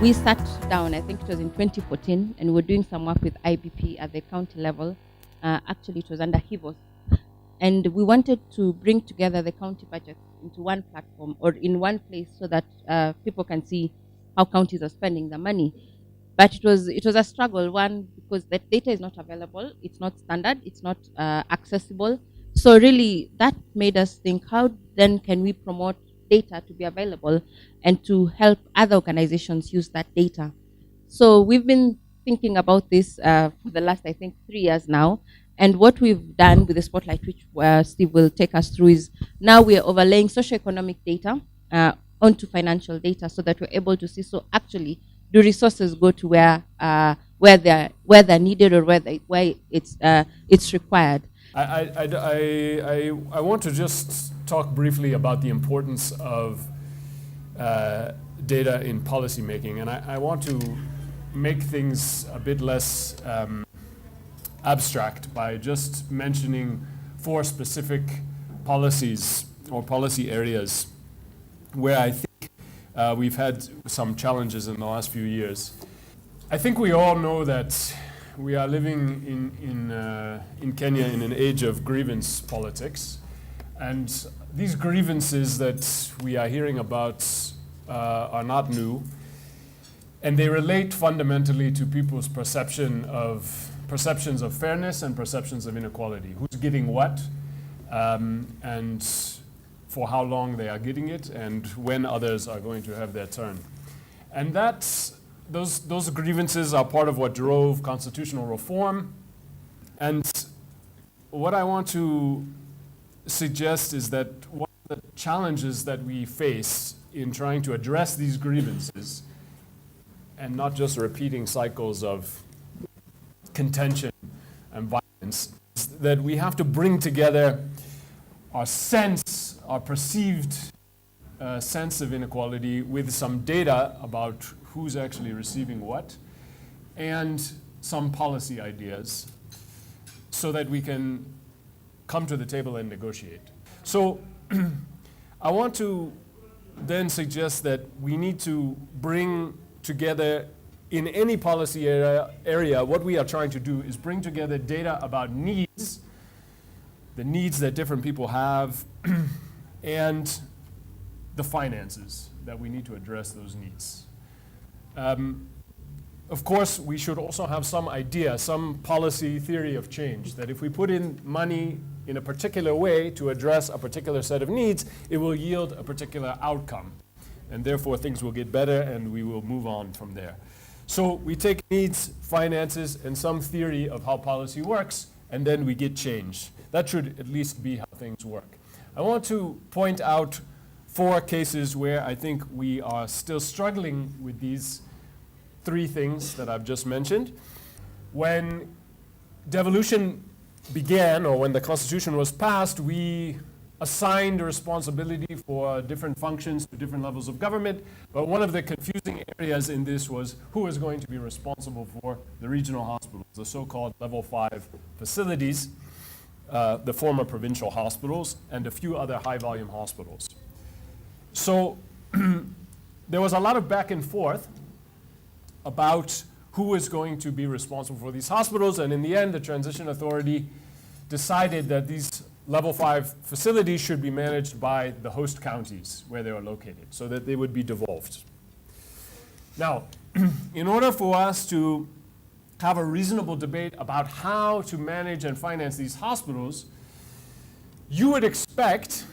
we sat down, I think it was in 2014, and we were doing some work with IBP at the county level. Actually, it was under HIVOS. And we wanted to bring together the county budgets into one platform or in one place so that people can see how counties are spending the money. But it was a struggle, one, because that data is not available, it's not standard, it's not accessible. So really, that made us think, how then can we promote data to be available and to help other organizations use that data? So we've been thinking about this for the last, I think, 3 years now. And what we've done with the Spotlight, which Steve will take us through, is now we are overlaying socioeconomic data onto financial data so that we're able to see, so actually, do resources go to where they're needed or where it's required? I want to just talk briefly about the importance of data in policymaking, and I want to make things a bit less abstract by just mentioning 4 specific policies or policy areas where I think we've had some challenges in the last few years. I think we all know that we are living in Kenya in an age of grievance politics, and these grievances that we are hearing about are not new, and they relate fundamentally to people's perceptions of fairness and perceptions of inequality. Who's getting what, and for how long they are getting it, and when others are going to have their turn. And those grievances are part of what drove constitutional reform. And what I want to suggest is that one of the challenges that we face in trying to address these grievances, and not just repeating cycles of contention and violence, is that we have to bring together our perceived sense of inequality with some data about who's actually receiving what, and some policy ideas so that we can come to the table and negotiate. So I want to then suggest that we need to bring together, in any policy area, what we are trying to do is bring together data about needs, the needs that different people have, and the finances that we need to address those needs. Of course, we should also have some idea, some policy theory of change, that if we put in money in a particular way to address a particular set of needs, it will yield a particular outcome. And therefore, things will get better and we will move on from there. So we take needs, finances, and some theory of how policy works, and then we get change. That should at least be how things work. I want to point out 4 cases where I think we are still struggling with these 3 things that I've just mentioned. When devolution began, or when the Constitution was passed, we assigned responsibility for different functions to different levels of government, but one of the confusing areas in this was who is going to be responsible for the regional hospitals, the so-called level 5 facilities, the former provincial hospitals, and a few other high-volume hospitals. So there was a lot of back and forth about who is going to be responsible for these hospitals, and in the end, the Transition Authority decided that these level 5 facilities should be managed by the host counties where they are located, so that they would be devolved. Now, in order for us to have a reasonable debate about how to manage and finance these hospitals, you would expect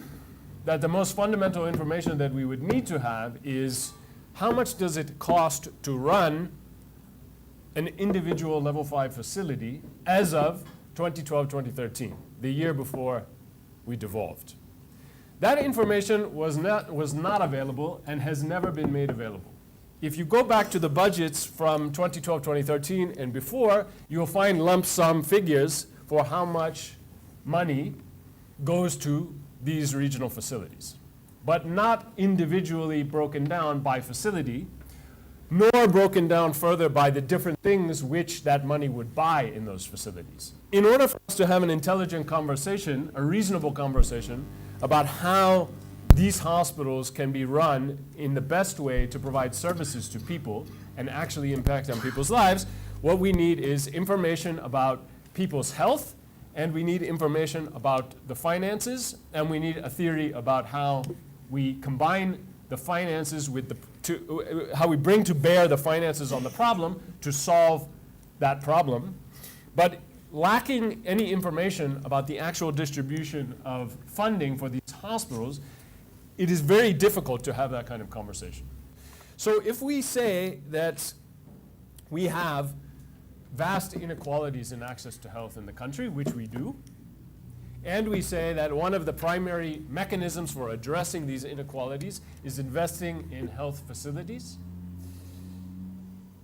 that the most fundamental information that we would need to have is how much does it cost to run an individual level 5 facility as of 2012-2013, the year before we devolved. That information was not available and has never been made available. If you go back to the budgets from 2012-2013 and before, you'll find lump sum figures for how much money goes to these regional facilities, but not individually broken down by facility, nor broken down further by the different things which that money would buy in those facilities. In order for us to have an intelligent conversation, a reasonable conversation, about how these hospitals can be run in the best way to provide services to people and actually impact on people's lives. What we need is information about people's health, and we need information about the finances, and we need a theory about how we combine the finances with how we bring to bear the finances on the problem to solve that problem. But lacking any information about the actual distribution of funding for these hospitals, it is very difficult to have that kind of conversation. So if we say that we have vast inequalities in access to health in the country, which we do, and we say that one of the primary mechanisms for addressing these inequalities is investing in health facilities,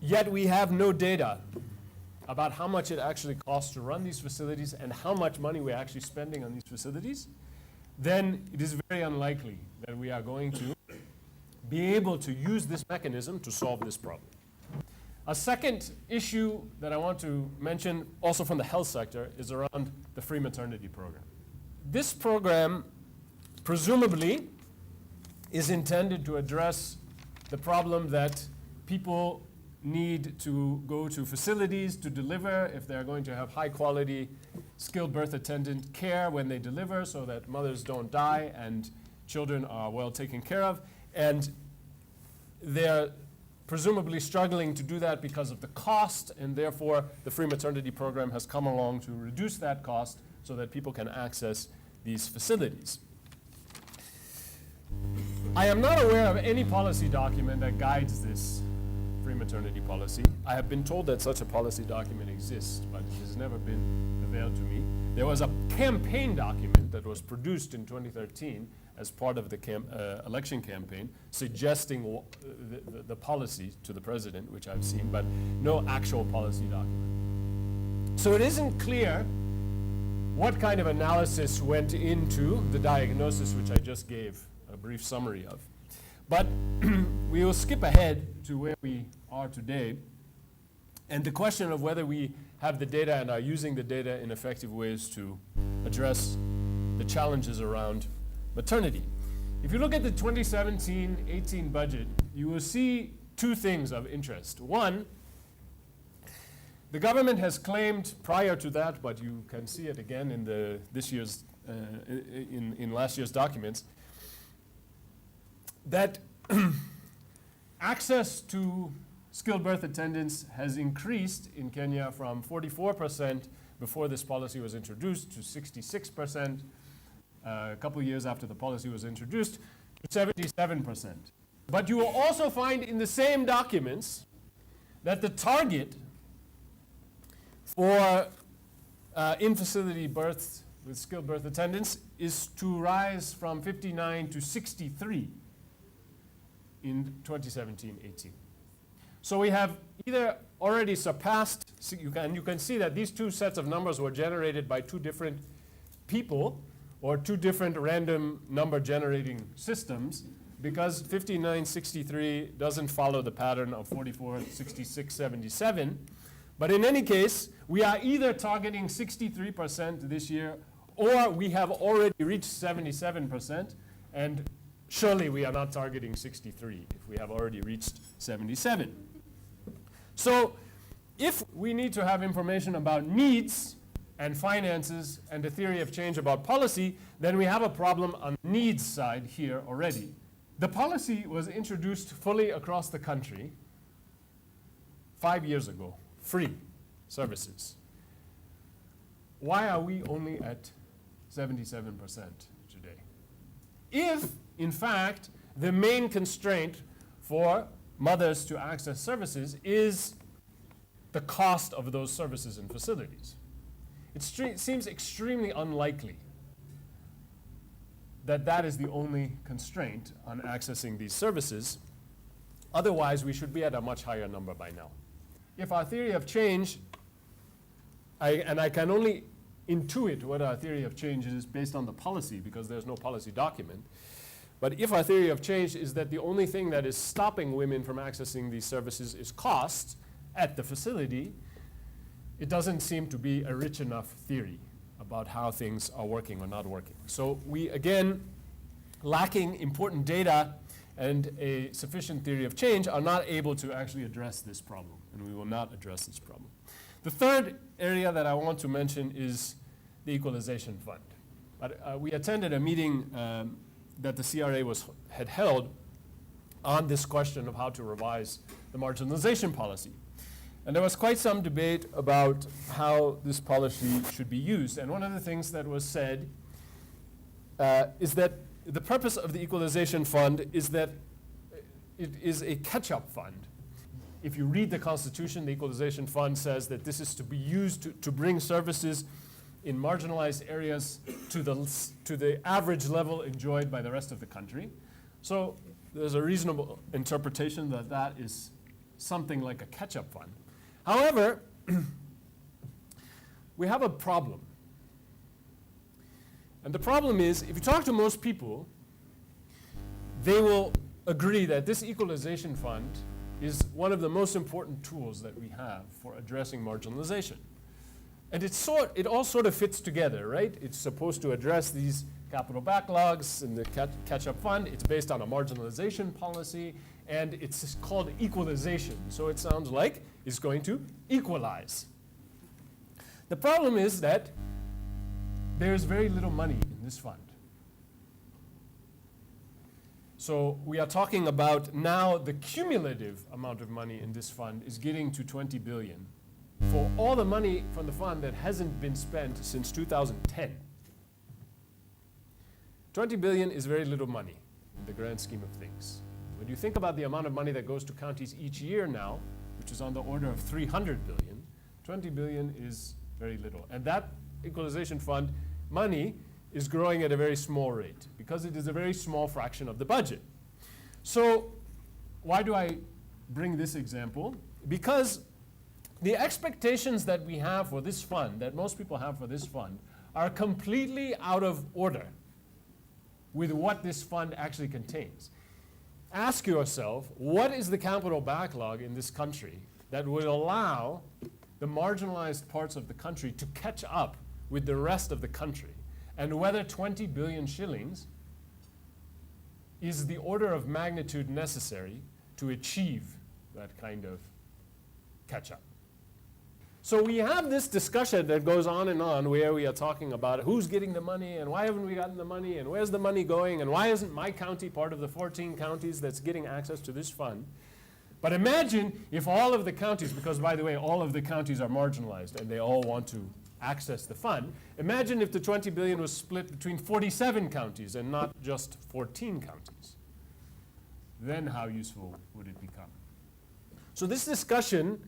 yet we have no data about how much it actually costs to run these facilities and how much money we're actually spending on these facilities, then it is very unlikely that we are going to be able to use this mechanism to solve this problem. A second issue that I want to mention, also from the health sector, is around the free maternity program. This program, presumably, is intended to address the problem that people need to go to facilities to deliver if they're going to have high quality skilled birth attendant care when they deliver, so that mothers don't die and children are well taken care of. And they're presumably struggling to do that because of the cost, and therefore the free maternity program has come along to reduce that cost so that people can access these facilities. I am not aware of any policy document that guides this free maternity policy. I have been told that such a policy document exists, but it has never been availed to me. There was a campaign document that was produced in 2013 as part of the election campaign, suggesting the policy to the president, which I've seen, but no actual policy document. So it isn't clear what kind of analysis went into the diagnosis, which I just gave a brief summary of. But we will skip ahead to where we are today, and the question of whether we have the data and are using the data in effective ways to address the challenges around maternity. If you look at the 2017-18 budget, you will see two things of interest. One, the government has claimed prior to that, but you can see it again in in last year's documents, that access to skilled birth attendants has increased in Kenya from 44% before this policy was introduced to 66%. A couple years after the policy was introduced, to 77%. But you will also find in the same documents that the target for in-facility births with skilled birth attendants is to rise from 59 to 63 in 2017-18. So we have either already surpassed, you can see that these two sets of numbers were generated by two different people, or two different random number generating systems, because 5963 doesn't follow the pattern of 44, 66, 77. But in any case, we are either targeting 63% this year, or we have already reached 77%, and surely we are not targeting 63 if we have already reached 77. So if we need to have information about needs and finances and the theory of change about policy, then we have a problem on the needs side here already. The policy was introduced fully across the country 5 years ago, free services. Why are we only at 77% today? If, in fact, the main constraint for mothers to access services is the cost of those services and facilities. It seems extremely unlikely that that is the only constraint on accessing these services. Otherwise, we should be at a much higher number by now. If our theory of change, and I can only intuit what our theory of change is based on the policy, because there's no policy document, but if our theory of change is that the only thing that is stopping women from accessing these services is cost at the facility, it doesn't seem to be a rich enough theory about how things are working or not working. So we, again, lacking important data and a sufficient theory of change are not able to actually address this problem, and we will not address this problem. The third area that I want to mention is the equalization fund. We attended a meeting that the CRA had held on this question of how to revise the marginalization policy. And there was quite some debate about how this policy should be used. And one of the things that was said is that the purpose of the equalization fund is that it is a catch-up fund. If you read the Constitution, the equalization fund says that this is to be used to bring services in marginalized areas to the average level enjoyed by the rest of the country. So there's a reasonable interpretation that that is something like a catch-up fund. However, we have a problem. And the problem is, if you talk to most people, they will agree that this equalization fund is one of the most important tools that we have for addressing marginalization. And it all sort of fits together, right? It's supposed to address these capital backlogs in the catch-up fund. It's based on a marginalization policy, and it's called equalization. So it sounds like it's going to equalize. The problem is that there's very little money in this fund. So we are talking about now the cumulative amount of money in this fund is getting to 20 billion for all the money from the fund that hasn't been spent since 2010. 20 billion is very little money in the grand scheme of things. When you think about the amount of money that goes to counties each year now, which is on the order of 300 billion, 20 billion is very little. And that equalization fund money is growing at a very small rate because it is a very small fraction of the budget. So why do I bring this example? Because the expectations that we have for this fund, that most people have for this fund, are completely out of order with what this fund actually contains. Ask yourself, what is the capital backlog in this country that would allow the marginalized parts of the country to catch up with the rest of the country, and whether 20 billion shillings is the order of magnitude necessary to achieve that kind of catch-up. So we have this discussion that goes on and on where we are talking about who's getting the money and why haven't we gotten the money and where's the money going and why isn't my county part of the 14 counties that's getting access to this fund. But imagine if all of the counties, because by the way, all of the counties are marginalized and they all want to access the fund. Imagine if the 20 billion was split between 47 counties and not just 14 counties. Then how useful would it become? So this discussion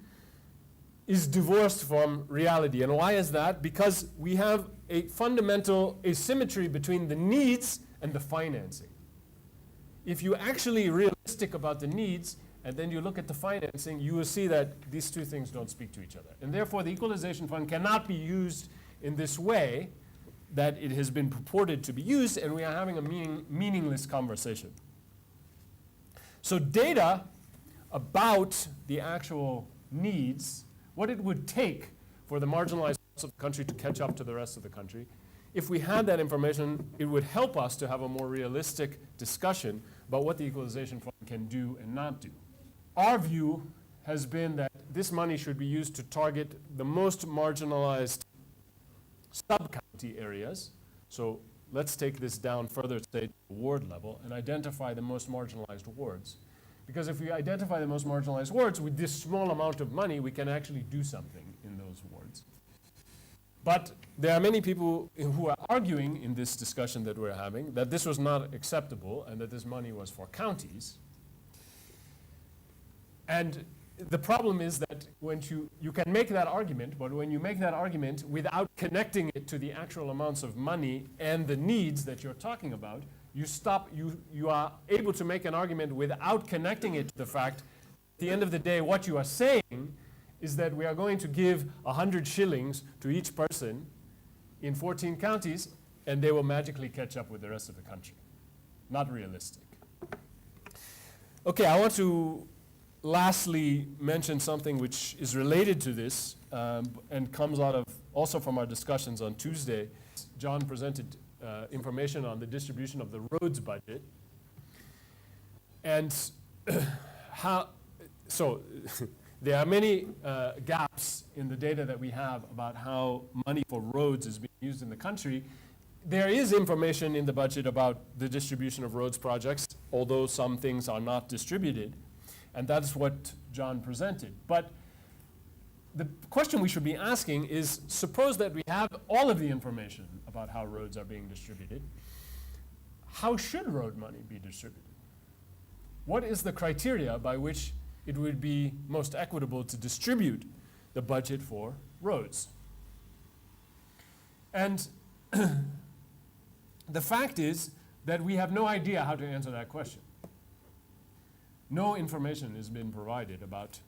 is divorced from reality. And why is that? Because we have a fundamental asymmetry between the needs and the financing. If you're actually realistic about the needs, and then you look at the financing, you will see that these two things don't speak to each other. And therefore, the equalization fund cannot be used in this way that it has been purported to be used, and we are having a meaningless conversation. So data about the actual needs, what it would take for the marginalized parts of the country to catch up to the rest of the country, if we had that information, it would help us to have a more realistic discussion about what the equalization fund can do and not do. Our view has been that this money should be used to target the most marginalized sub-county areas. So let's take this down further, say, to the ward level, and identify the most marginalized wards. Because if we identify the most marginalized wards, with this small amount of money, we can actually do something in those wards. But there are many people who are arguing in this discussion that we're having that this was not acceptable and that this money was for counties. And the problem is that when you can make that argument, but when you make that argument without connecting it to the actual amounts of money and the needs that you're talking about, you are able to make an argument without connecting it to the fact, at the end of the day, what you are saying is that we are going to give 100 shillings to each person in 14 counties, and they will magically catch up with the rest of the country. Not realistic. Okay, I want to lastly mention something which is related to this and comes out of also from our discussions on Tuesday. John presented information on the distribution of the roads budget. And how, so there are many gaps in the data that we have about how money for roads is being used in the country. There is information in the budget about the distribution of roads projects, although some things are not distributed. And that's what John presented. But the question we should be asking is, suppose that we have all of the information about how roads are being distributed. How should road money be distributed? What is the criteria by which it would be most equitable to distribute the budget for roads? And the fact is that we have no idea how to answer that question. No information has been provided about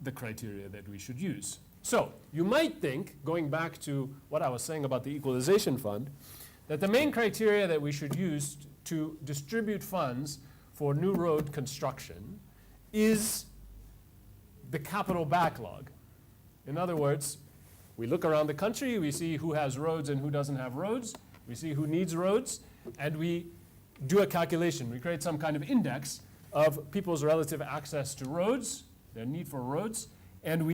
the criteria that we should use. So you might think, going back to what I was saying about the equalization fund, that the main criteria that we should use to distribute funds for new road construction is the capital backlog. In other words, we look around the country, we see who has roads and who doesn't have roads, we see who needs roads, and we do a calculation. We create some kind of index of people's relative access to roads, their need for roads, and we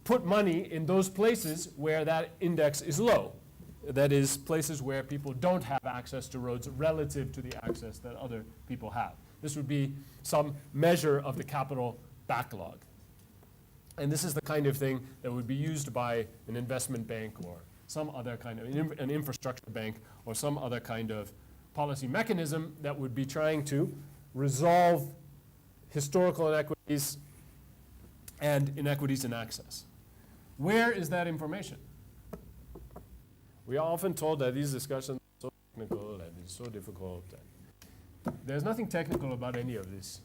put money in those places where that index is low. That is, places where people don't have access to roads relative to the access that other people have. This would be some measure of the capital backlog. And this is the kind of thing that would be used by an investment bank or some other kind of, an infrastructure bank or some other kind of policy mechanism that would be trying to resolve historical inequities and inequities in access. Where is that information? We are often told that these discussions are so technical and it's so difficult. And there's nothing technical about any of this.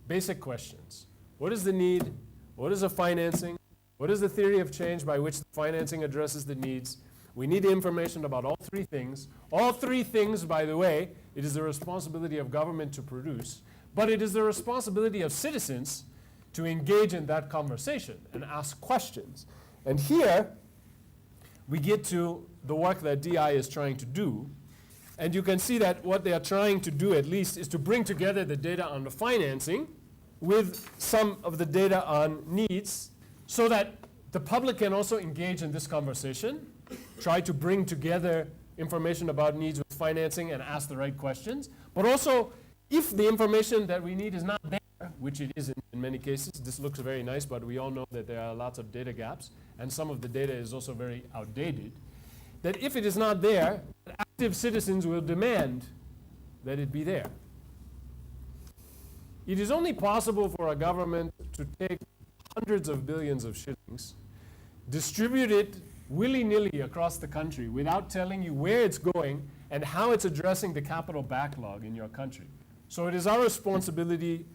Basic questions. What is the need? What is the financing? What is the theory of change by which the financing addresses the needs? We need information about all three things. All three things, by the way, it is the responsibility of government to produce, but it is the responsibility of citizens to engage in that conversation and ask questions. And here, we get to the work that DI is trying to do. And you can see that what they are trying to do, at least, is to bring together the data on the financing with some of the data on needs so that the public can also engage in this conversation, try to bring together information about needs with financing and ask the right questions. But also, if the information that we need is not there, which it isn't in many cases, this looks very nice, but we all know that there are lots of data gaps, and some of the data is also very outdated, that if it is not there, active citizens will demand that it be there. It is only possible for a government to take hundreds of billions of shillings, distribute it willy-nilly across the country without telling you where it's going and how it's addressing the capital backlog in your country. So it is our responsibility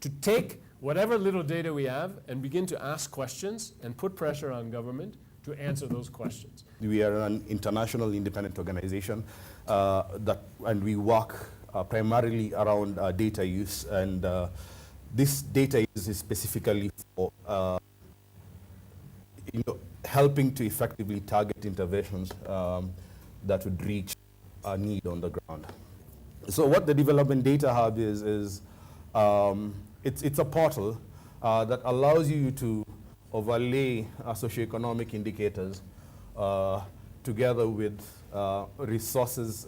to take whatever little data we have and begin to ask questions and put pressure on government to answer those questions. We are an international independent organization and we work primarily around data use, and this data use is specifically for helping to effectively target interventions that would reach a need on the ground. So what the Development Data Hub is it's a portal that allows you to overlay socioeconomic indicators together with resources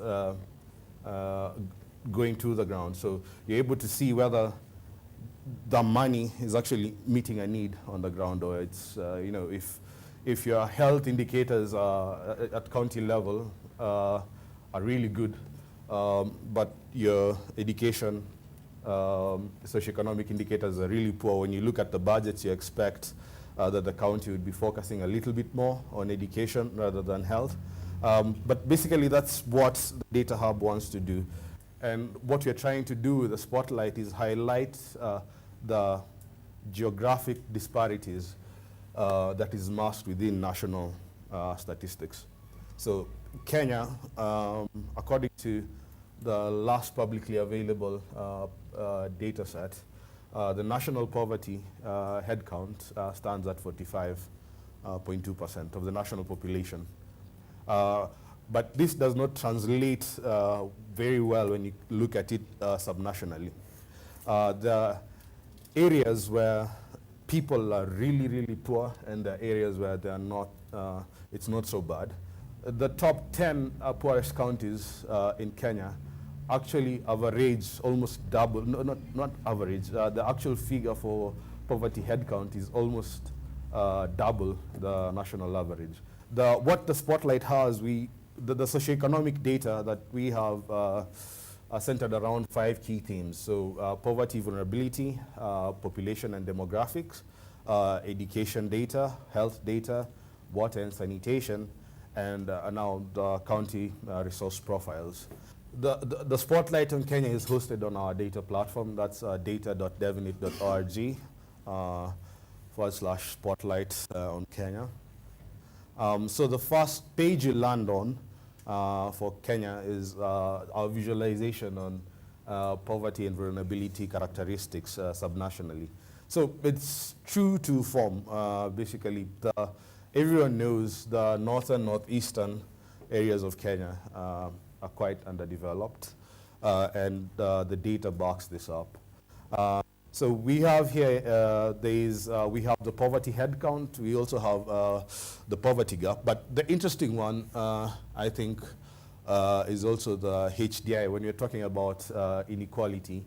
going to the ground. So you're able to see whether the money is actually meeting a need on the ground, or it's, if your health indicators at county level are really good, but your education socioeconomic indicators are really poor. When you look at the budgets, you expect that the county would be focusing a little bit more on education rather than health. But basically, that's what the Data Hub wants to do. And what we're trying to do with the Spotlight is highlight the geographic disparities that is masked within national statistics. So Kenya, according to the last publicly available data set, the national poverty headcount stands at 45.2% of the national population. But this does not translate very well when you look at it subnationally. The areas where people are really, really poor and the areas where they are not, it's not so bad. The top 10 poorest counties in Kenya actually average almost double, no, not average, the actual figure for poverty headcount is almost double the national average. What the Spotlight has, the socioeconomic data that we have are centered around 5 key themes. So poverty, vulnerability, population and demographics, education data, health data, water and sanitation, and now the county resource profiles. The Spotlight on Kenya is hosted on our data platform. That's data.devnet.org /spotlight on Kenya. So the first page you land on for Kenya is our visualization on poverty and vulnerability characteristics subnationally. So it's true to form. Basically, everyone knows the northern, northeastern areas of Kenya are quite underdeveloped, and the data backs this up. So we have here, we have the poverty headcount. We also have the poverty gap. But the interesting one, I think, is also the HDI. When you're talking about inequality,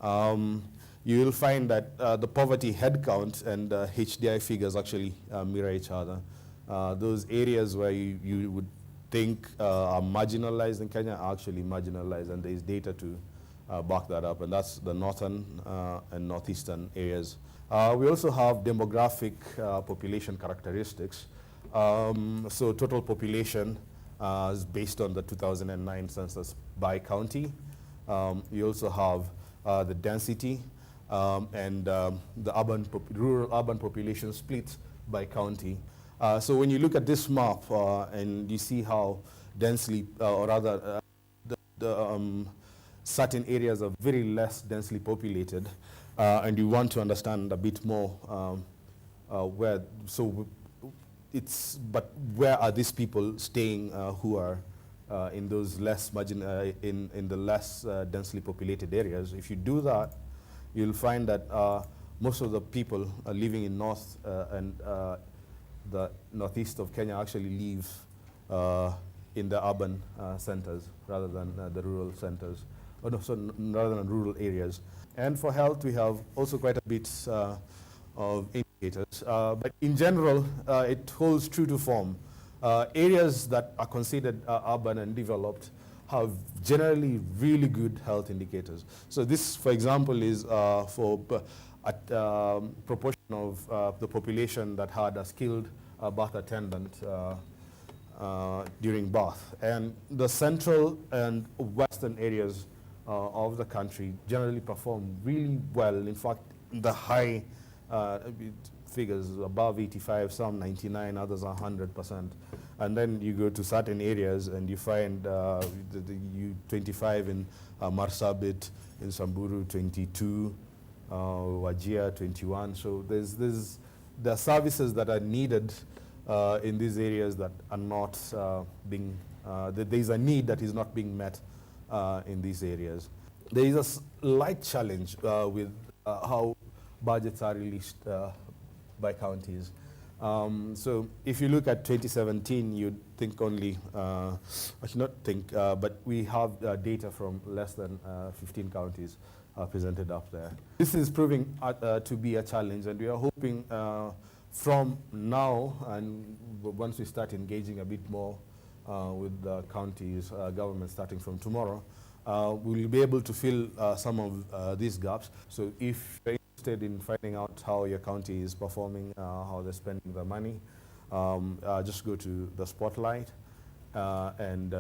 you will find that the poverty headcount and HDI figures actually mirror each other. Those areas where you would think are marginalized in Kenya are actually marginalized, and there is data to back that up, and that's the northern and northeastern areas. We also have demographic population characteristics. So total population is based on the 2009 census by county. You also have the density and the rural-urban population split by county. So when you look at this map and you see how densely, or rather, certain areas are very less densely populated, and you want to understand a bit more where are these people staying who are in those less in the less densely populated areas? If you do that, you'll find that most of the people living in north and the northeast of Kenya actually live in the urban centers rather than the rural centers. Rather than rural areas. And for health, we have also quite a bit of indicators. But in general, it holds true to form. Areas that are considered urban and developed have generally really good health indicators. So this, for example, is for a proportion of the population that had a skilled birth attendant during birth. And the central and western areas of the country generally perform really well. In fact, the high figures above 85, some 99, others are 100%. And then you go to certain areas and you find 25 in Marsabit, in Samburu 22, Wajir 21. So there are services that are needed in these areas that are not being, there's a need that is not being met in these areas. There is a slight challenge with how budgets are released by counties. So if you look at 2017, you'd think only, I should not think, but we have data from less than 15 counties presented up there. This is proving to be a challenge, and we are hoping from now, and once we start engaging a bit more with the counties, government starting from tomorrow, we will be able to fill some of these gaps. So if you're interested in finding out how your county is performing, how they're spending their money, just go to the Spotlight and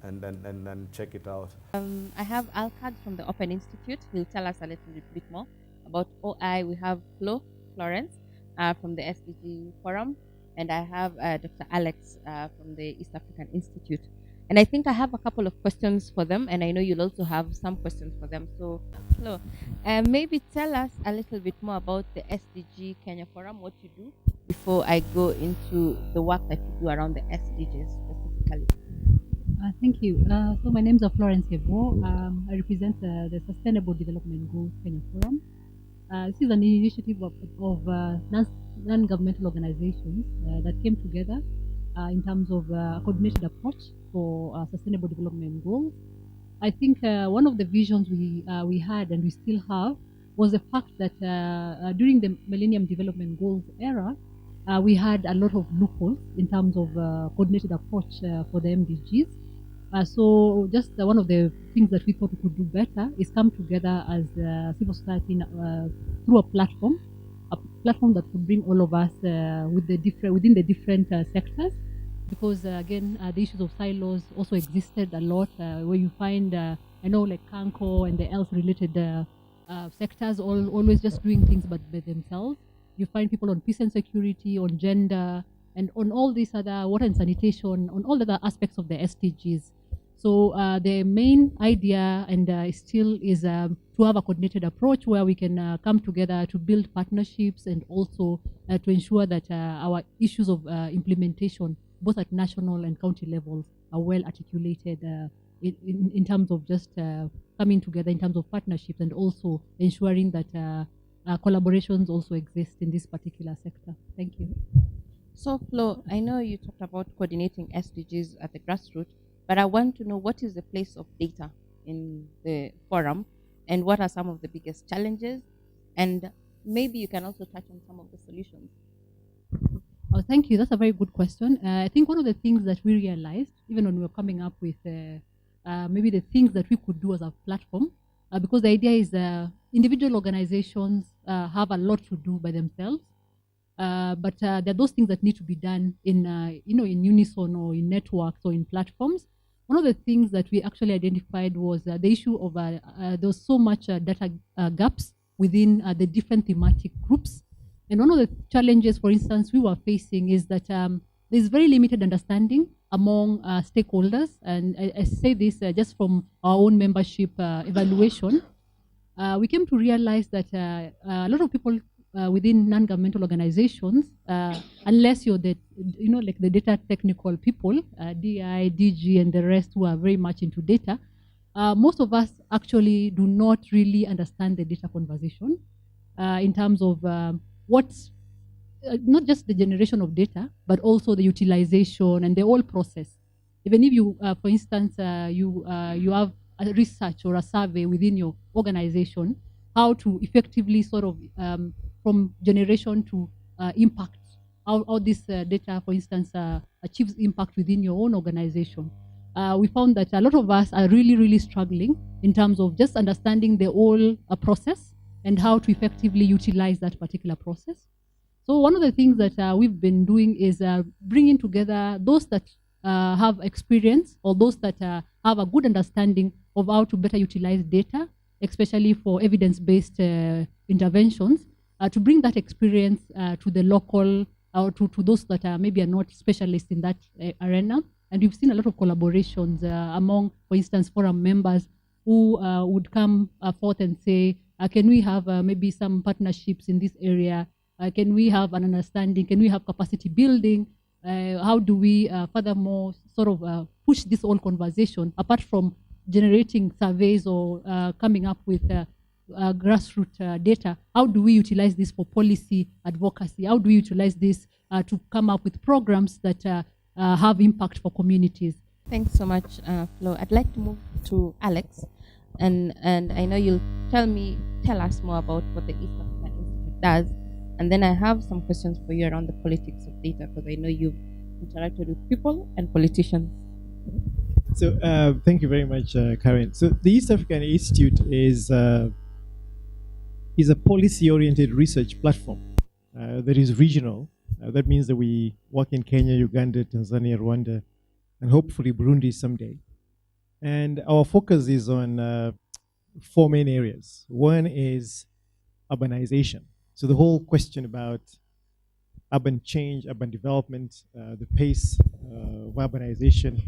then check it out. I have Alkad from the Open Institute. He'll tell us a little bit more about OI. We have Flo Florence from the SDG Forum, and I have Dr. Alex from the East African Institute. And I think I have a couple of questions for them, and I know you'll also have some questions for them. So, Flo, maybe tell us a little bit more about the SDG Kenya Forum, what you do, before I go into the work that you do around the SDGs. specifically? Thank you. So my name is Florence Evo. I represent the Sustainable Development Goals Kenya Forum. This is an initiative of non-governmental organizations that came together in terms of a coordinated approach for sustainable development goals. I think one of the visions we had and we still have was the fact that during the Millennium Development Goals era, we had a lot of loopholes in terms of coordinated approach for the MDGs. So just one of the things that we thought we could do better is come together as civil society through a platform that could bring all of us within the different sectors. Because again, the issues of silos also existed a lot, where you find, I know like Kanko and the health-related sectors always just doing things but by themselves. You find people on peace and security, on gender, and on all these other water and sanitation, on all other aspects of the SDGs. So the main idea and still is to have a coordinated approach where we can come together to build partnerships and also to ensure that our issues of implementation, both at national and county levels, are well articulated in terms of just coming together in terms of partnerships and also ensuring that collaborations also exist in this particular sector. Thank you. So, Flo, I know you talked about coordinating SDGs at the grassroots, but I want to know what is the place of data in the forum and what are some of the biggest challenges, and maybe you can also touch on some of the solutions. Oh, thank you. That's a very good question. I think one of the things that we realized, even when we were coming up with maybe the things that we could do as a platform, because the idea is individual organizations have a lot to do by themselves, but there are those things that need to be done in in unison or in networks or in platforms. One of the things that we actually identified was the issue of there was so much data gaps within the different thematic groups. And one of the challenges, for instance, we were facing is that there's very limited understanding among stakeholders. And I say this just from our own membership evaluation. We came to realize that a lot of people within non-governmental organizations, unless you're like the data technical people, DI, DG, and the rest who are very much into data, most of us actually do not really understand the data conversation in terms of what's not just the generation of data, but also the utilization and the whole process. Even if you, for instance, you have a research or a survey within your organization, how to effectively sort of from generation to impact, how this data, for instance, achieves impact within your own organization. We found that a lot of us are really, really struggling in terms of just understanding the whole process and how to effectively utilize that particular process. So one of the things that we've been doing is bringing together those that have experience or those that have a good understanding of how to better utilize data, especially for evidence-based interventions, to bring that experience to the local or to those that maybe are not specialists in that arena. And we've seen a lot of collaborations among, for instance, forum members who would come forth and say, can we have maybe some partnerships in this area? Can we have an understanding? Can we have capacity building? How do we furthermore sort of push this whole conversation apart from generating surveys or coming up with grassroots data? How do we utilize this for policy advocacy? How do we utilize this to come up with programs that have impact for communities? Thanks so much, Flo. I'd like to move to Alex, and I know you'll tell us more about what the East African Institute does, and then I have some questions for you around the politics of data, because I know you've interacted with people and politicians. So thank you very much, Karen. So the East African Institute is a policy-oriented research platform that is regional. That means that we work in Kenya, Uganda, Tanzania, Rwanda, and hopefully Burundi someday. And our focus is on 4 main areas. One is urbanization. So the whole question about urban change, urban development, the pace of urbanization,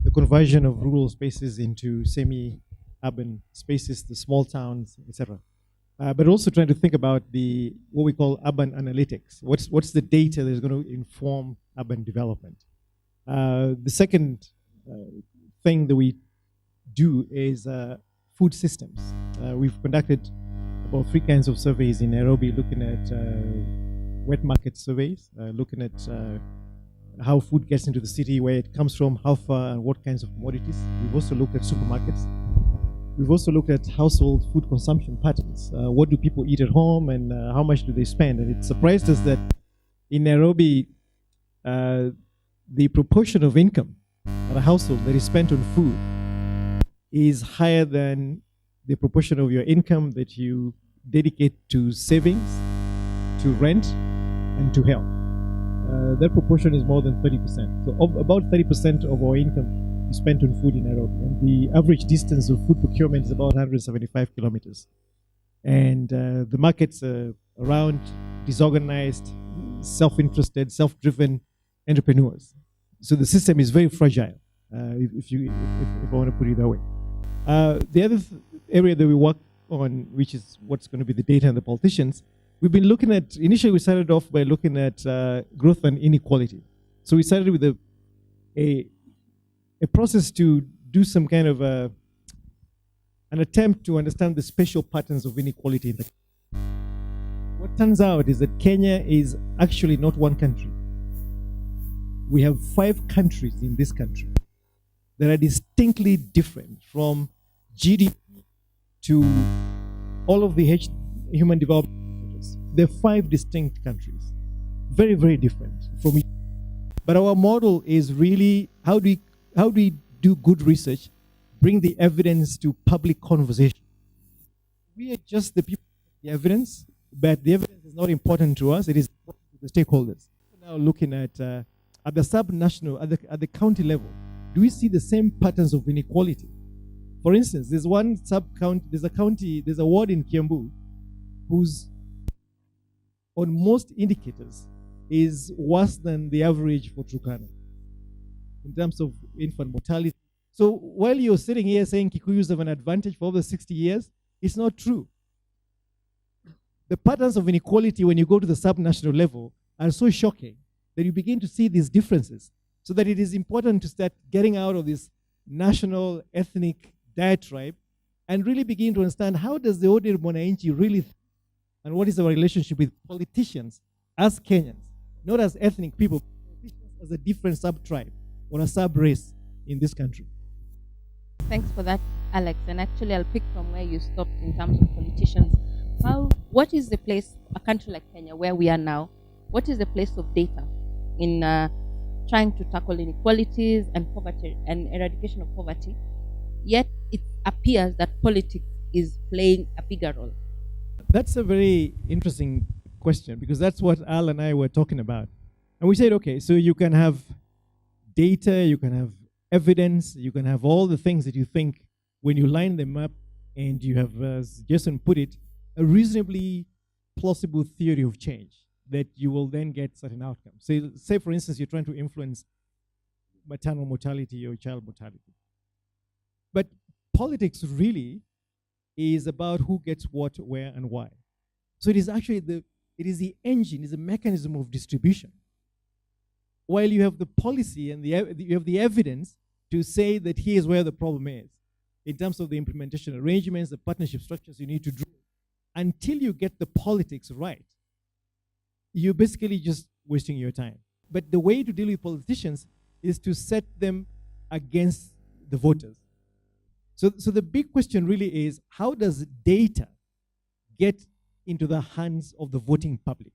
the conversion of rural spaces into semi-urban spaces, the small towns, etc. But also trying to think about what we call urban analytics. What's the data that's going to inform urban development? The second thing that we do is food systems. We've conducted about 3 kinds of surveys in Nairobi, looking at wet market surveys, looking at how food gets into the city, where it comes from, how far, and what kinds of commodities. We've also looked at supermarkets. We've also looked at household food consumption patterns. What do people eat at home, and how much do they spend? And it surprised us that in Nairobi, the proportion of income at a household that is spent on food is higher than the proportion of your income that you dedicate to savings, to rent, and to health. That proportion is more than 30%. So about 30% of our income is spent on food in Nairobi. And the average distance of food procurement is about 175 kilometers. And the markets are around disorganized, self-interested, self-driven entrepreneurs. So the system is very fragile, if I want to put it that way. The other area that we work on, which is what's going to be the data and the politicians, we've been looking at, initially we started off by looking at growth and inequality. So we started with a process to do some kind of an attempt to understand the spatial patterns of inequality in the country. What turns out is that Kenya is actually not one country. We have 5 countries in this country that are distinctly different, from GDP to all of the human development measures. There are 5 distinct countries, very, very different from each. But our model is really how do we do good research, bring the evidence to public conversation. We are just the people with the evidence, but the evidence is not important to us. It is important to the stakeholders. Now looking at the sub-national, at the county level, do we see the same patterns of inequality? For instance, there's a ward in Kiambu whose, on most indicators, is worse than the average for Turkana in terms of infant mortality. So while you're sitting here saying Kikuyus have an advantage for over 60 years, it's not true. The patterns of inequality when you go to the sub-national level are so shocking that you begin to see these differences, so that it is important to start getting out of this national ethnic diatribe and really begin to understand how does the ordinary mwananchi really think, and what is our relationship with politicians as Kenyans, not as ethnic people, politicians as a different sub-tribe or a sub-race in this country. Thanks for that, Alex. And actually, I'll pick from where you stopped in terms of politicians. What is the place, a country like Kenya, where we are now, what is the place of data in trying to tackle inequalities and poverty and eradication of poverty? Yet it appears that politics is playing a bigger role. That's a very interesting question, because that's what Al and I were talking about. And we said, okay, so you can have data, you can have evidence, you can have all the things that you think when you line them up, and you have, as Jason put it, a reasonably plausible theory of change that you will then get certain outcomes. So, say for instance, you're trying to influence maternal mortality or child mortality. But politics really is about who gets what, where, and why. So it is actually the engine, is a mechanism of distribution. While you have the policy and you have the evidence to say that here's where the problem is, in terms of the implementation arrangements, the partnership structures you need to draw, until you get the politics right, you're basically just wasting your time. But the way to deal with politicians is to set them against the voters. So the big question really is, how does data get into the hands of the voting public?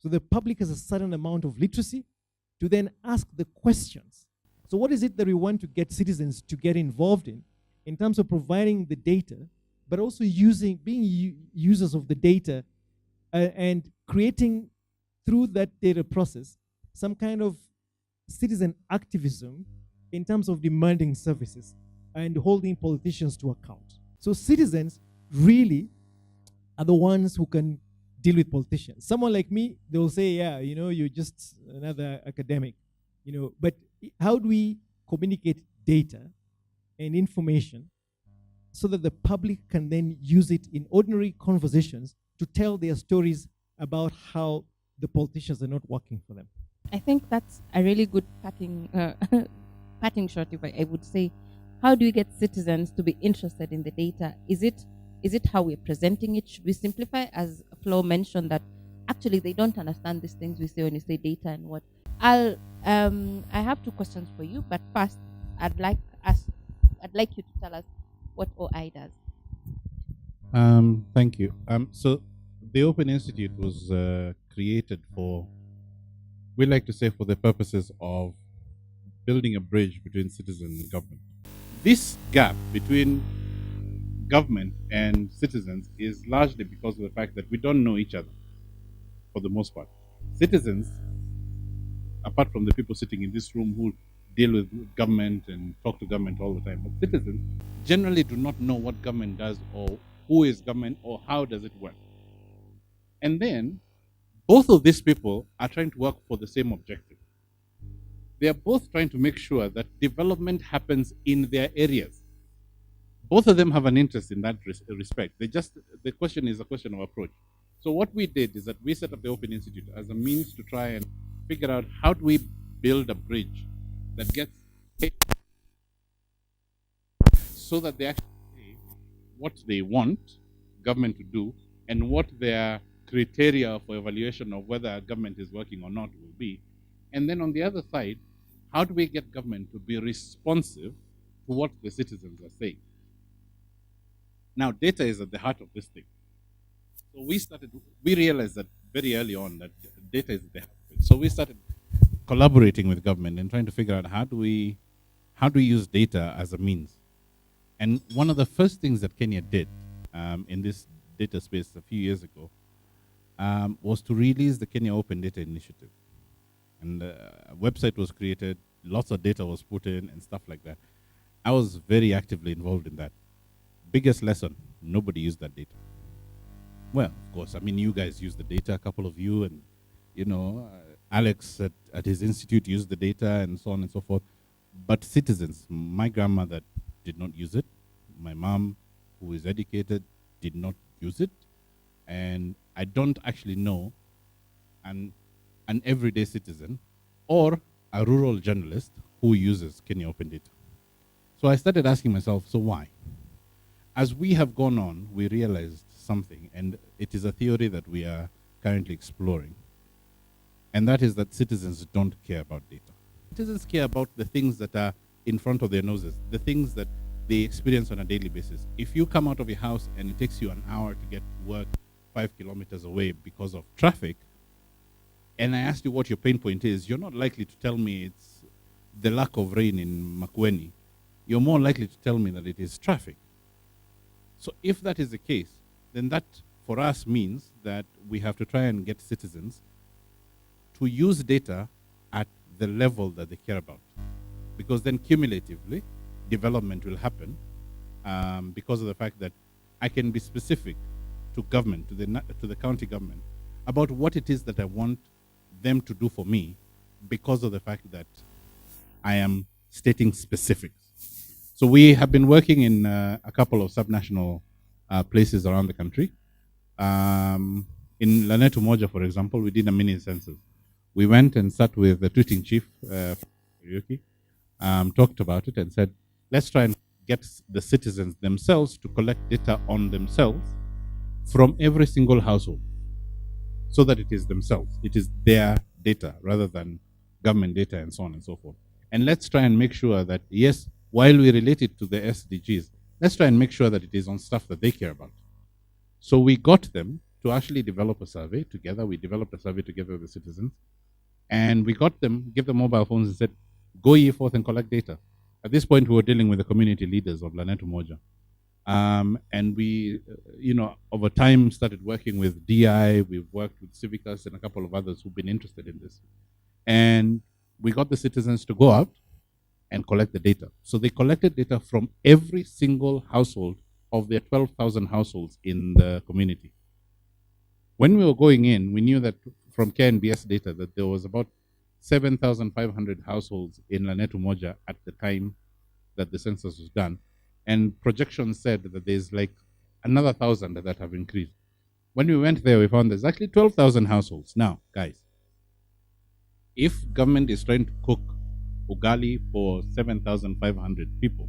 So the public has a certain amount of literacy to then ask the questions. So what is it that we want to get citizens to get involved in terms of providing the data, but also being users of the data and creating, through that data process, some kind of citizen activism in terms of demanding services and holding politicians to account. So citizens really are the ones who can deal with politicians. Someone like me, they will say, yeah, you're just another academic, but how do we communicate data and information so that the public can then use it in ordinary conversations to tell their stories about how the politicians are not working for them? I think that's a really good parting shot, if I would say. How do we get citizens to be interested in the data? Is it how we're presenting it? Should we simplify, as Flo mentioned, that actually they don't understand these things we say when we say data and what? I have two questions for you, but first I'd like you to tell us what OI does. Thank you. So the Open Institute was created for, we like to say, for the purposes of building a bridge between citizen and government. This gap between government and citizens is largely because of the fact that we don't know each other, for the most part. Citizens, apart from the people sitting in this room who deal with government and talk to government all the time, but citizens generally do not know what government does or who is government or how does it work. And then both of these people are trying to work for the same objective. They are both trying to make sure that development happens in their areas. Both of them have an interest in that respect. The question is a question of approach. So what we did is that we set up the Open Institute as a means to try and figure out how do we build a bridge that gets so that they actually say what they want government to do and what their criteria for evaluation of whether government is working or not will be. And then on the other side, how do we get government to be responsive to what the citizens are saying? Now, data is at the heart of this thing. So we realized that very early on that data is at the heart of it. So we started collaborating with government and trying to figure out how do we use data as a means. And one of the first things that Kenya did in this data space a few years ago was to release the Kenya Open Data Initiative. And a website was created, lots of data was put in and stuff like that. I was very actively involved in that. Biggest lesson, nobody used that data. Well, of course, I mean, you guys use the data, a couple of you, and, Alex at his institute used the data and so on and so forth. But citizens, my grandmother did not use it. My mom, who is educated, did not use it. And I don't actually know an everyday citizen or a rural journalist who uses Kenya Open Data. So I started asking myself, so why? As we have gone on, we realized something, and it is a theory that we are currently exploring. And that is that citizens don't care about data. Citizens care about the things that are in front of their noses, the things that they experience on a daily basis. If you come out of your house and it takes you an hour to get to work 5 kilometers away because of traffic, and I asked you what your pain point is, you're not likely to tell me it's the lack of rain in Makueni. You're more likely to tell me that it is traffic. So if that is the case, then that for us means that we have to try and get citizens to use data at the level that they care about. Because then cumulatively, development will happen because of the fact that I can be specific to government, to the county government, about what it is that I want them to do for me because of the fact that I am stating specifics. So we have been working in a couple of subnational places around the country. In Lanetu Moja, for example, we did a mini census. We went and sat with the tweeting chief, Ryuki, talked about it and said, let's try and get the citizens themselves to collect data on themselves from every single household so that it is themselves. It is their data rather than government data and so on and so forth. And let's try and make sure that, yes, while we relate it to the SDGs, let's try and make sure that it is on stuff that they care about. So we got them to actually develop a survey together. We developed a survey together with the citizens. And we got them, give them mobile phones and said, go ye forth and collect data. At this point, we were dealing with the community leaders of Lanetu Moja. And we, over time started working with DI. We've worked with Civicus and a couple of others who've been interested in this. And we got the citizens to go out and collect the data. So they collected data from every single household of their 12,000 households in the community. When we were going in, we knew that from KNBS data that there was about 7,500 households in Lanetu Moja at the time that the census was done. And projections said that there's like another 1,000 that have increased. When we went there, we found there's actually 12,000 households. Now, guys, If government is trying to cook ugali for 7,500 people,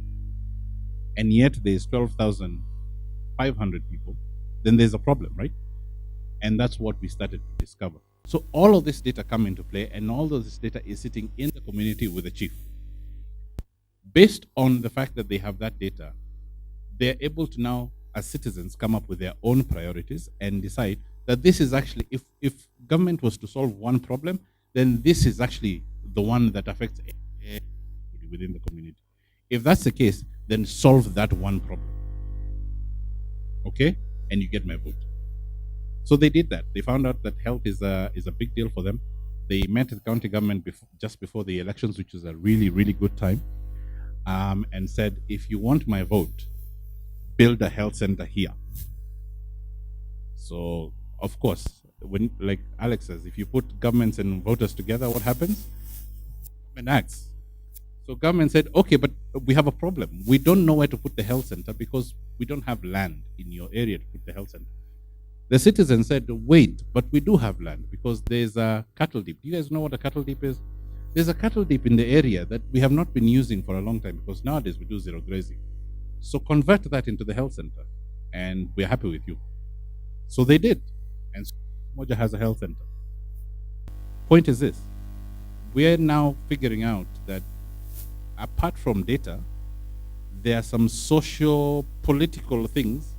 and yet there's 12,500 people, then there's a problem, right? And that's what we started to discover. So all of this data come into play, and all of this data is sitting in the community with the chief. Based on the fact that they have that data, they're able to now, as citizens, come up with their own priorities and decide that this is actually, if government was to solve one problem, then this is actually the one that affects everybody within the community. If that's the case, then solve that one problem. Okay? And you get my vote. So they did that. They found out that health is a big deal for them. They met the county government just before the elections, which is a really, really good time, and said, if you want my vote, build a health center here. So, of course, when, like Alex says, if you put governments and voters together, what happens? Government acts. So government said, okay, but we have a problem. We don't know where to put the health center because we don't have land in your area to put the health center. The citizens said, wait, but we do have land because there's a cattle dip. Do you guys know what a cattle dip is? There's a cattle dip in the area that we have not been using for a long time because nowadays we do zero grazing. So convert that into the health center and we're happy with you. So they did. And Moja has a health center. Point is this. We're now figuring out that apart from data, there are some socio-political things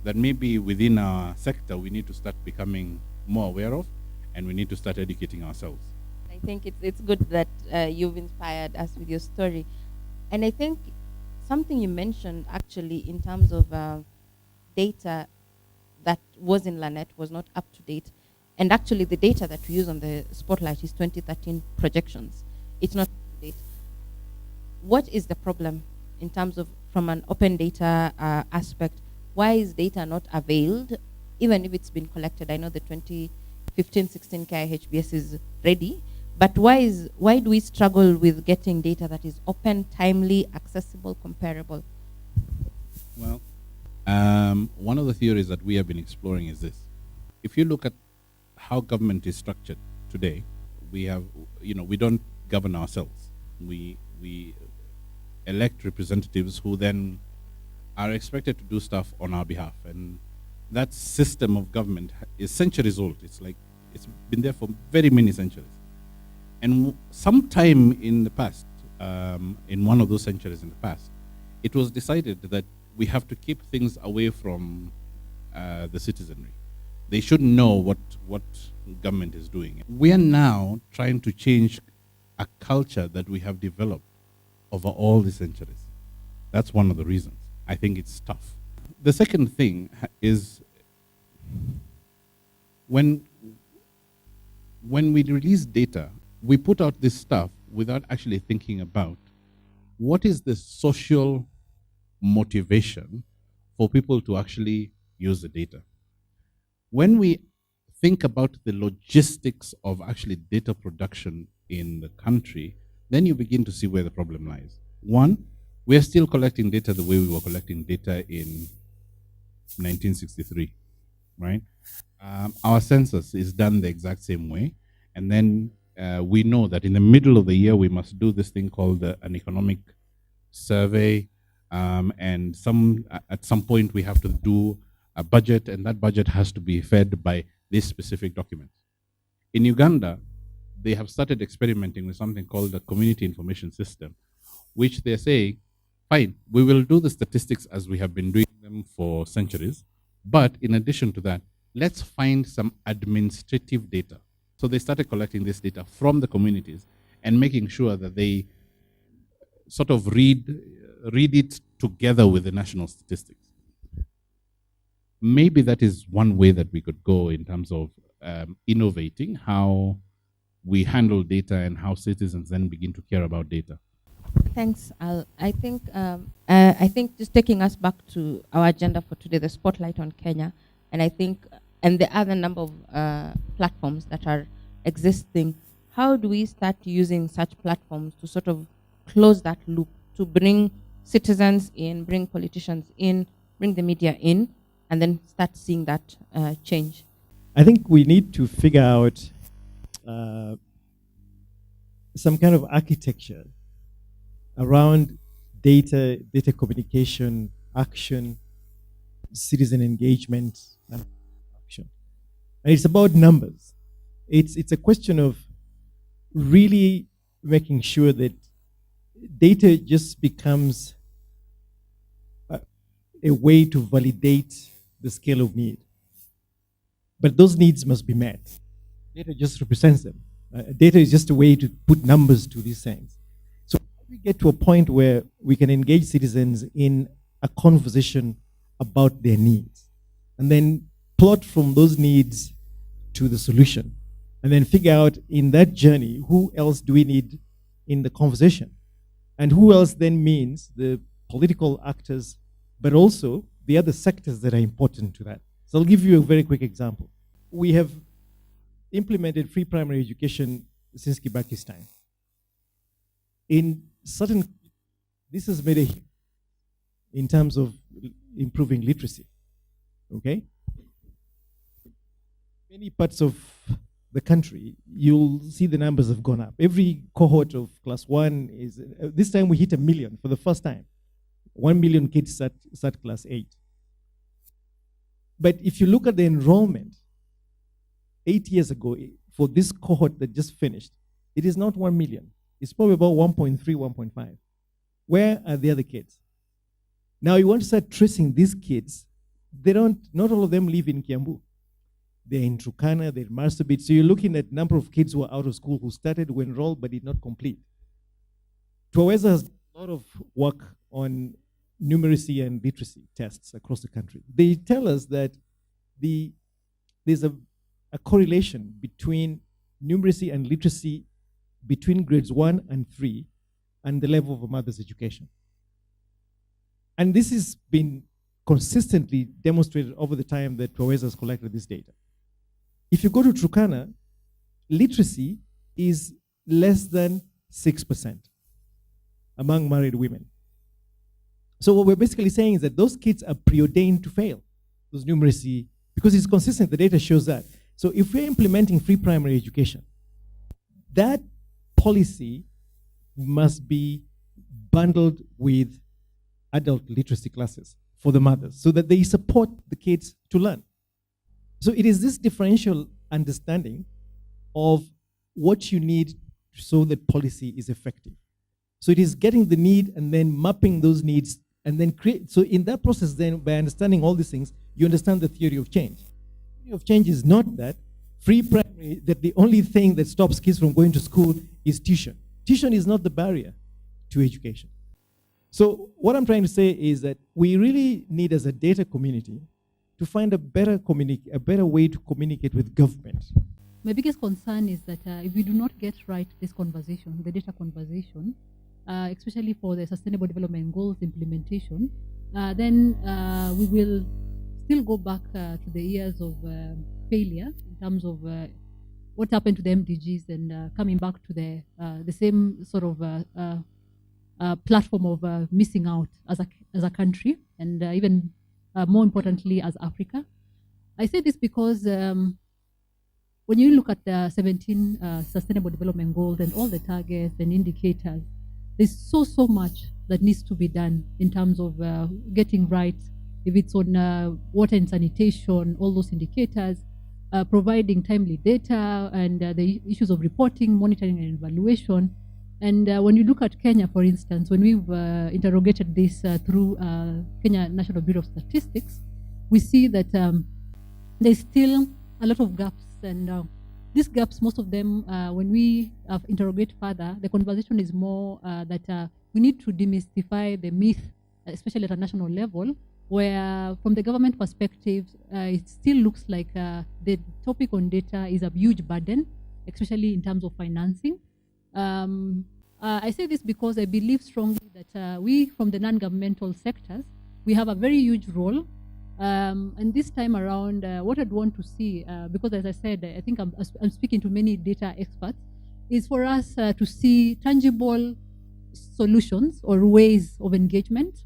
that maybe within our sector we need to start becoming more aware of, and we need to start educating ourselves. I think it's good that you've inspired us with your story. And I think something you mentioned actually in terms of data that was in LANET was not up to date. And actually the data that we use on the Spotlight is 2013 projections. It's not up to date. What is the problem in terms of, from an open data aspect, why is data not availed, even if it's been collected? I know the 2015-16 KIHBS is ready, but why do we struggle with getting data that is open, timely, accessible, comparable? Well, one of the theories that we have been exploring is this. If you look at how government is structured today, we have, we don't govern ourselves. We elect representatives who then are expected to do stuff on our behalf. And that system of government is centuries old. It's been there for very many centuries. And sometime in the past, in one of those centuries in the past, it was decided that we have to keep things away from the citizenry. They should know what government is doing. We are now trying to change a culture that we have developed over all the centuries. That's one of the reasons. I think it's tough. The second thing is when we release data, we put out this stuff without actually thinking about what is the social motivation for people to actually use the data. When we think about the logistics of actually data production in the country, then you begin to see where the problem lies. One, we are still collecting data the way we were collecting data in 1963, right? Our census is done the exact same way. And then we know that in the middle of the year, we must do this thing called an economic survey. And at some point, we have to do a budget, and that budget has to be fed by this specific document. In Uganda, they have started experimenting with something called the Community Information System, which they say, fine, we will do the statistics as we have been doing them for centuries, but in addition to that, let's find some administrative data. So they started collecting this data from the communities and making sure that they sort of read it together with the national statistics. Maybe that is one way that we could go in terms of innovating how we handle data and how citizens then begin to care about data. Thanks, Al. I think just taking us back to our agenda for today, the Spotlight on Kenya, and I think, and the other number of platforms that are existing, how do we start using such platforms to sort of close that loop, to bring citizens in, bring politicians in, bring the media in, and then start seeing that change? I think we need to figure out some kind of architecture around data communication, action, citizen engagement, and action. And it's about numbers. It's a question of really making sure that data just becomes a way to validate the scale of need. But those needs must be met. Data just represents them. Data is just a way to put numbers to these things. So we get to a point where we can engage citizens in a conversation about their needs, and then plot from those needs to the solution, and then figure out in that journey who else do we need in the conversation, and who else then means the political actors, but also the other sectors that are important to that. So I'll give you a very quick example. We have implemented free primary education since Kibaki's time. In certain, this has made a hit in terms of improving literacy, okay? Many parts of the country, you'll see the numbers have gone up. Every cohort of class 1 is, this time we hit 1 million for the first time. 1 million kids start class 8. But if you look at the enrollment, 8 years ago, for this cohort that just finished, it is not 1 million. It's probably about 1.3, 1.5. Where are the other kids? Now you want to start tracing these kids. Not all of them live in Kiambu. They're in Turkana, they're in Marsabit. So you're looking at number of kids who are out of school, who started, who enrolled, but did not complete. Twaweza has a lot of work on numeracy and literacy tests across the country. They tell us that there's a correlation between numeracy and literacy between grades 1 and 3 and the level of a mother's education. And this has been consistently demonstrated over the time that Twaweza has collected this data. If you go to Turkana, literacy is less than 6% among married women. So what we're basically saying is that those kids are preordained to fail, those numeracy, because it's consistent, the data shows that. So if we're implementing free primary education, that policy must be bundled with adult literacy classes for the mothers so that they support the kids to learn. So it is this differential understanding of what you need so that policy is effective. So it is getting the need and then mapping those needs and then create. So in that process, then by understanding all these things, you understand the theory of change. The theory of change is not that free primary, that the only thing that stops kids from going to school is tuition. Tuition is not the barrier to education. So what I'm trying to say is that we really need, as a data community, to find a better way to communicate with government. My biggest concern is that if we do not get right this conversation, the data conversation, especially for the Sustainable Development Goals implementation, then we will still go back to the years of failure in terms of what happened to the MDGs and coming back to the same sort of platform of missing out as a country, and even more importantly as Africa. I say this because when you look at the 17 Sustainable Development Goals and all the targets and indicators, there's so much that needs to be done in terms of getting right, if it's on water and sanitation, all those indicators, providing timely data, and the issues of reporting, monitoring, and evaluation. And when you look at Kenya, for instance, when we've interrogated this through Kenya National Bureau of Statistics, we see that there's still a lot of gaps. And these gaps, most of them, when we interrogate further, the conversation is more that we need to demystify the myth, especially at a national level, where from the government perspective, it still looks like the topic on data is a huge burden, especially in terms of financing. I say this because I believe strongly that we, from the non-governmental sectors, we have a very huge role. And this time around, what I'd want to see, because as I said, I think I'm speaking to many data experts, is for us to see tangible solutions or ways of engagement.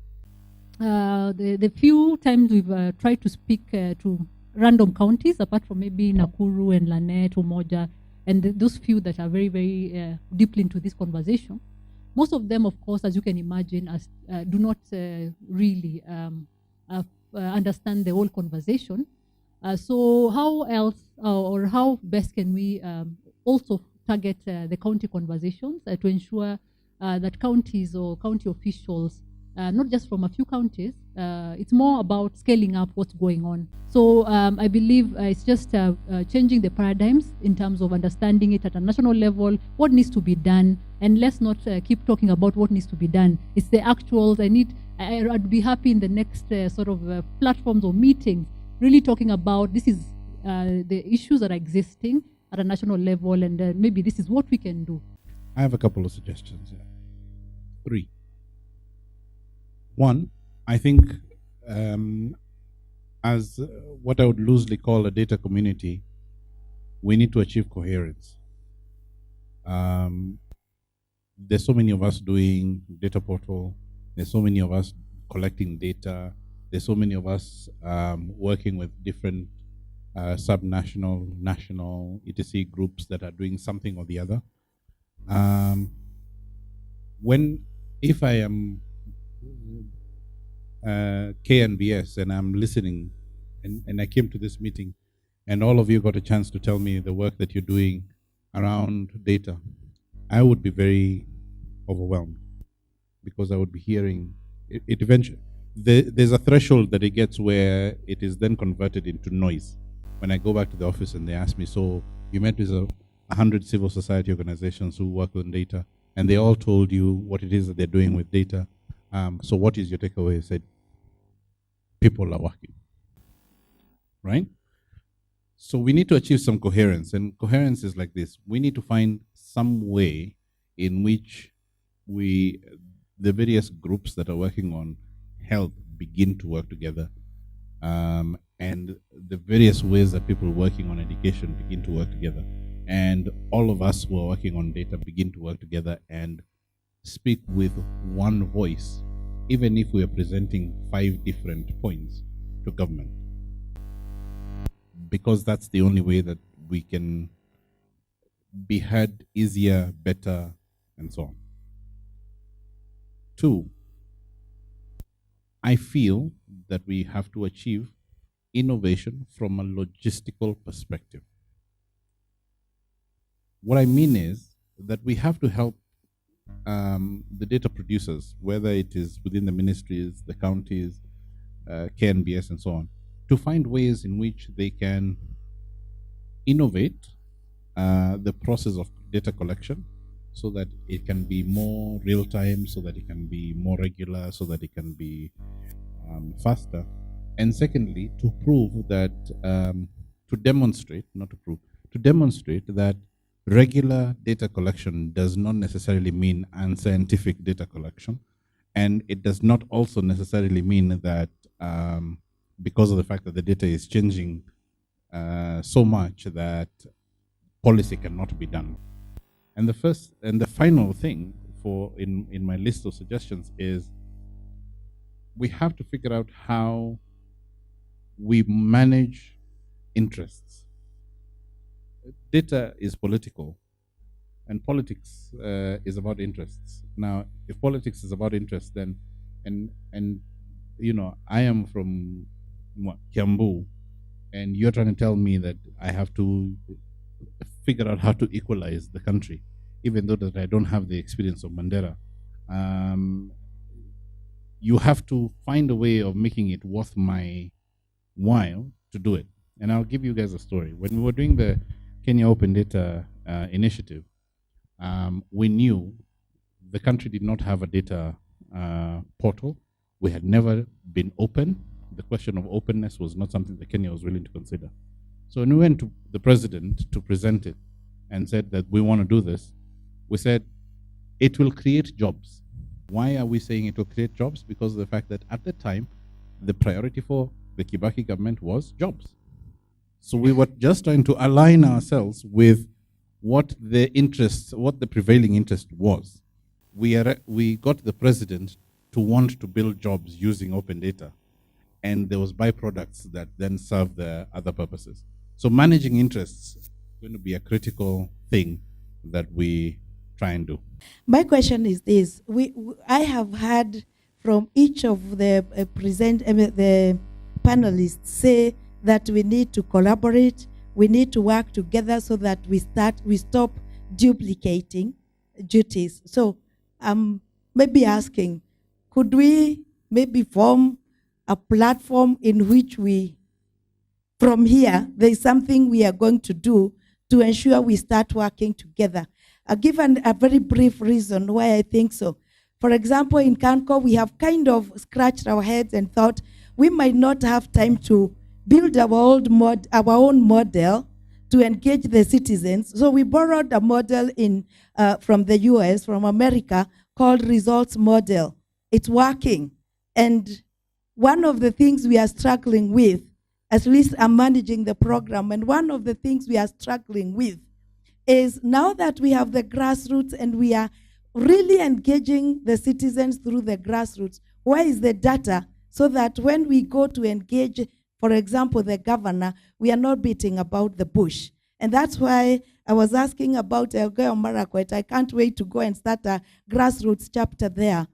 The few times we've tried to speak to random counties, apart from maybe Nakuru and Lanet, Umoja, and those few that are very, very deeply into this conversation, most of them, of course, as you can imagine, do not really understand the whole conversation. So how else, or how best can we also target the county conversations to ensure that counties or county officials, not just from a few counties, it's more about scaling up what's going on. So I believe it's just changing the paradigms in terms of understanding it at a national level, what needs to be done, and let's not keep talking about what needs to be done. It's the actuals. I'd be happy in the next sort of platforms or meetings, really talking about this is the issues that are existing at a national level, and maybe this is what we can do. I have a couple of suggestions here. 3. 1, I think as what I would loosely call a data community, we need to achieve coherence. There's so many of us doing data portal. There's so many of us collecting data. There's so many of us working with different sub-national, national, etc. groups that are doing something or the other. If I am KNBS and I'm listening, and I came to this meeting, and all of you got a chance to tell me the work that you're doing around data, I would be very overwhelmed, because I would be hearing it eventually. There's a threshold that it gets where it is then converted into noise. When I go back to the office and they ask me, so you met with 100 civil society organizations who work on data, and they all told you what it is that they're doing with data. So what is your takeaway? I said, people are working, right? So we need to achieve some coherence, and coherence is like this. We need to find some way in which the various groups that are working on health begin to work together, and the various ways that people working on education begin to work together, and all of us who are working on data begin to work together and speak with one voice, even if we are presenting 5 different points to government, because that's the only way that we can be heard easier, better, and so on. 2, I feel that we have to achieve innovation from a logistical perspective. What I mean is that we have to help the data producers, whether it is within the ministries, the counties, KNBS, and so on, to find ways in which they can innovate the process of data collection, so that it can be more real-time, so that it can be more regular, so that it can be faster. And secondly, to prove that, to demonstrate that regular data collection does not necessarily mean unscientific data collection. And it does not also necessarily mean that because of the fact that the data is changing so much that policy cannot be done. And the first and the final thing in my list of suggestions is we have to figure out how we manage interests. Data is political, and politics is about interests. Now, if politics is about interests, then and you know, I am from Kiambu, and you're trying to tell me that I have to figure out how to equalize the country, even though that I don't have the experience of Mandela. You have to find a way of making it worth my while to do it. And I'll give you guys a story. When we were doing the Kenya Open Data Initiative, we knew the country did not have a data portal. We had never been open. The question of openness was not something that Kenya was willing to consider. So when we went to the president to present it and said that we want to do this, we said it will create jobs. Why are we saying it will create jobs? Because of the fact that at the time, the priority for the Kibaki government was jobs. So we were just trying to align ourselves with what the prevailing interest was. We got the president to want to build jobs using open data, and there was byproducts that then serve the other purposes. So managing interests going to be a critical thing that we try and do. My question is this: I have heard from each of the the panelists say that we need to collaborate, we need to work together so that we stop duplicating duties. So maybe asking, could we maybe form a platform in which from here, there is something we are going to do to ensure we start working together. I'll give a very brief reason why I think so. For example, in Kanko, we have kind of scratched our heads and thought we might not have time to build our own model to engage the citizens. So we borrowed a model from the US, from America, called results model. It's working. And one of the things we are struggling with, at least I'm managing the program, and one of the things we are struggling with is now that we have the grassroots and we are really engaging the citizens through the grassroots, where is the data so that when we go to engage, for example, the governor, we are not beating about the bush? And that's why I was asking about Elgeyo Marakwet. I can't wait to go and start a grassroots chapter there,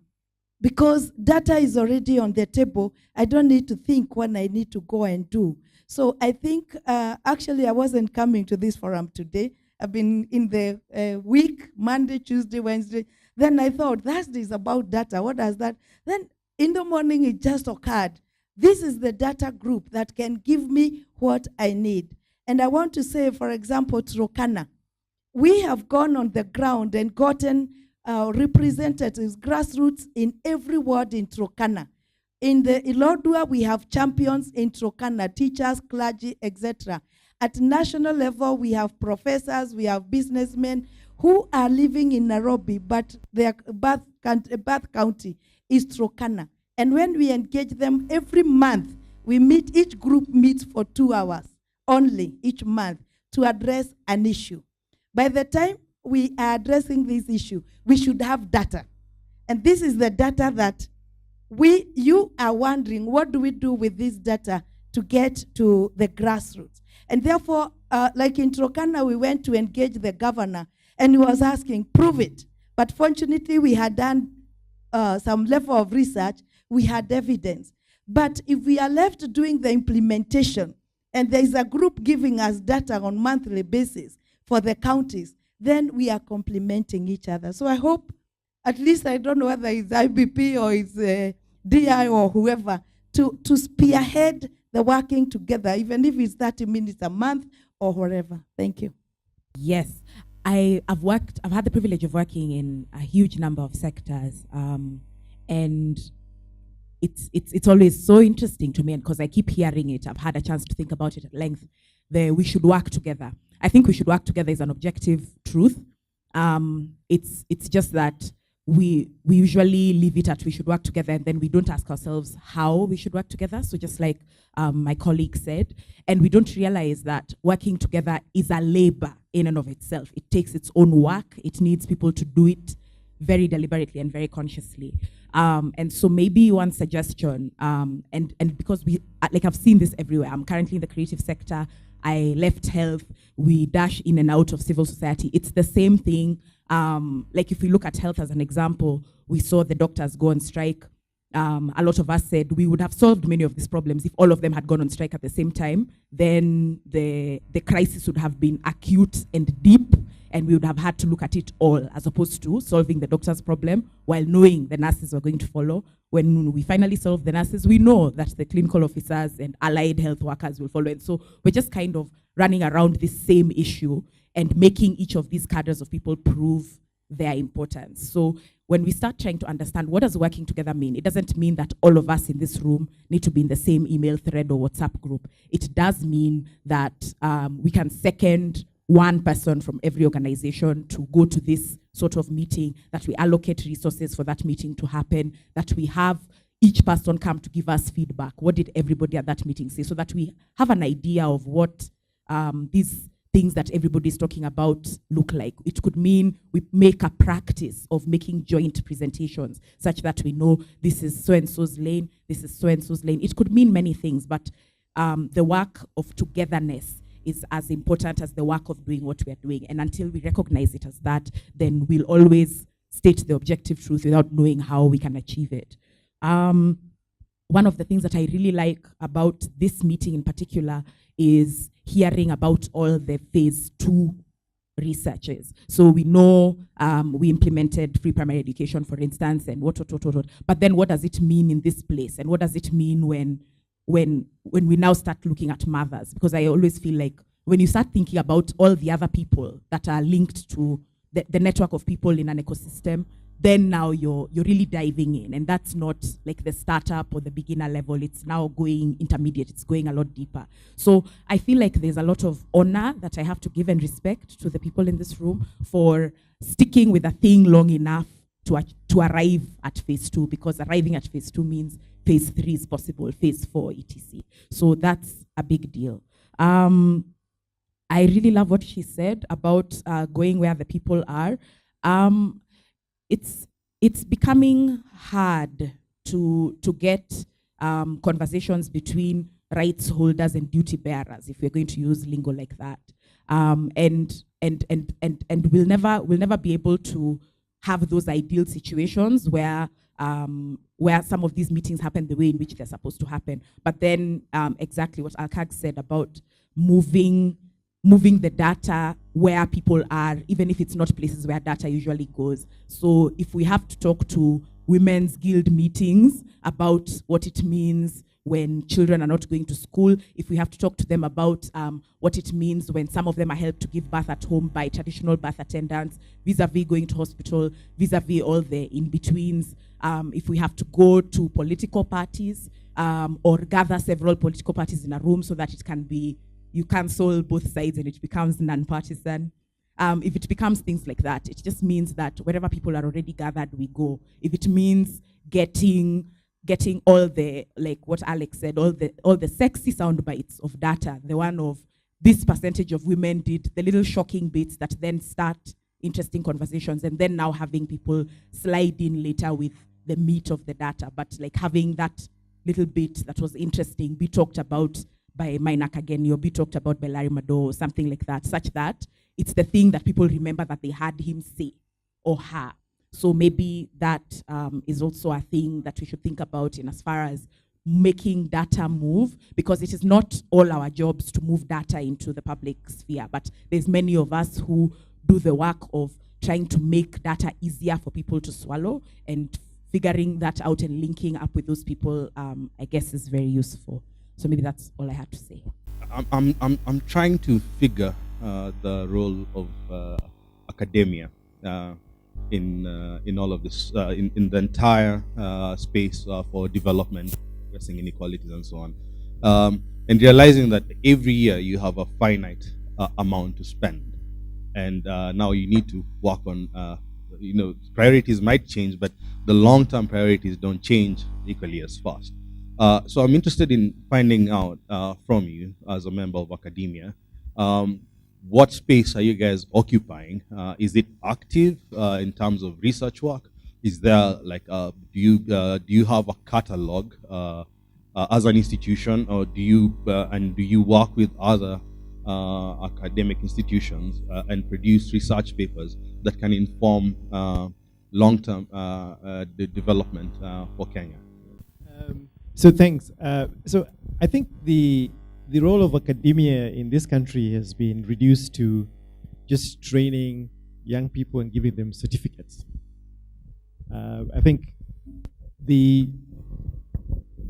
because data is already on the table. I don't need to think when I need to go and do. So I think, actually, I wasn't coming to this forum today. I've been in the week, Monday, Tuesday, Wednesday. Then I thought, Thursday is about data. What does that? Then in the morning, it just occurred. This is the data group that can give me what I need. And I want to say, for example, Turkana. We have gone on the ground and gotten representatives, grassroots in every ward in Turkana. In the Ilodua, we have champions in Turkana, teachers, clergy, etc. At national level, we have professors, we have businessmen who are living in Nairobi, but their birth county is Turkana. And when we engage them every month, we meet, each group meets for 2 hours only each month to address an issue. By the time we are addressing this issue, we should have data. And this is the data that you are wondering, what do we do with this data to get to the grassroots? And therefore, like in Turkana, we went to engage the governor, and he was asking, prove it. But fortunately, we had done some level of research, we had evidence. But if we are left doing the implementation, and there is a group giving us data on monthly basis for the counties, then we are complementing each other. So I hope, at least I don't know whether it's IBP or it's DI or whoever, to spearhead the working together, even if it's 30 minutes a month or whatever. Thank you. Yes, I've had the privilege of working in a huge number of sectors, and it's always so interesting to me, and because I keep hearing it, I've had a chance to think about it at length. We should work together. I think we should work together is an objective truth. It's just that we usually leave it at we should work together, and then we don't ask ourselves how we should work together. So just like my colleague said, and we don't realize that working together is a labor in and of itself. It takes its own work. It needs people to do it very deliberately and very consciously. And so maybe one suggestion, and because I've seen this everywhere. I'm currently in the creative sector. I left health. We dash in and out of civil society. It's the same thing. Like if we look at health as an example, we saw the doctors go on strike. A lot of us said we would have solved many of these problems if all of them had gone on strike at the same time. Then the crisis would have been acute and deep, and we would have had to look at it all, as opposed to solving the doctor's problem while knowing the nurses were going to follow. When we finally solve the nurses, we know that the clinical officers and allied health workers will follow. And so we're just kind of running around this same issue and making each of these cadres of people prove their importance. So when we start trying to understand what does working together mean, it doesn't mean that all of us in this room need to be in the same email thread or WhatsApp group. It does mean that we can second one person from every organization to go to this sort of meeting, that we allocate resources for that meeting to happen, that we have each person come to give us feedback. What did everybody at that meeting say? So that we have an idea of what these things that everybody is talking about look like. It could mean we make a practice of making joint presentations such that we know this is so-and-so's lane, this is so-and-so's lane. It could mean many things, but the work of togetherness is as important as the work of doing what we are doing. And until we recognize it as that, then we'll always state the objective truth without knowing how we can achieve it. One of the things that I really like about this meeting in particular is hearing about all the phase 2 researches. So we know we implemented free primary education, for instance, and what. But then what does it mean in this place? And what does it mean when we now start looking at mothers? Because I always feel like when you start thinking about all the other people that are linked to the network of people in an ecosystem, then now you're really diving in. And that's not like the startup or the beginner level. It's now going intermediate. It's going a lot deeper. So I feel like there's a lot of honor that I have to give and respect to the people in this room for sticking with a thing long enough to arrive at phase 2, because arriving at phase 2 means phase 3 is possible, phase 4, etc. So that's a big deal. I really love what she said about going where the people are. It's becoming hard to get conversations between rights holders and duty bearers, if we're going to use lingo like that. And we'll never be able to have those ideal situations where some of these meetings happen the way in which they're supposed to happen. But then exactly what Alkag said about moving the data where people are, even if it's not places where data usually goes. So if we have to talk to women's guild meetings about what it means when children are not going to school, if we have to talk to them about what it means when some of them are helped to give birth at home by traditional birth attendants, vis-a-vis going to hospital, vis-a-vis all the in-betweens, if we have to go to political parties or gather several political parties in a room so that it can be, you cancel both sides and it becomes non-partisan. If it becomes things like that, it just means that wherever people are already gathered, we go. If it means getting all the, like what Alex said, all the sexy sound bites of data, the one of this percentage of women did, the little shocking bits that then start interesting conversations, and then now having people slide in later with the meat of the data, but like having that little bit that was interesting be talked about by Maina Kageni, or be talked about by Larry Mado, or something like that, such that it's the thing that people remember that they had him say or her. So maybe that is also a thing that we should think about in as far as making data move, because it is not all our jobs to move data into the public sphere, but there's many of us who do the work of trying to make data easier for people to swallow, and figuring that out and linking up with those people, I guess, is very useful. So maybe that's all I have to say. I'm trying to figure the role of academia in all of this, in the entire space for development, addressing inequalities and so on, and realizing that every year you have a finite amount to spend, and now you need to work on, priorities might change, but the long-term priorities don't change equally as fast. So I'm interested in finding out from you as a member of academia, what space are you guys occupying? Is it active in terms of research work? Is there like, do you have a catalog as an institution, or do you work with other academic institutions and produce research papers that can inform long-term the development for Kenya? So thanks. So I think the role of academia in this country has been reduced to just training young people and giving them certificates. I think the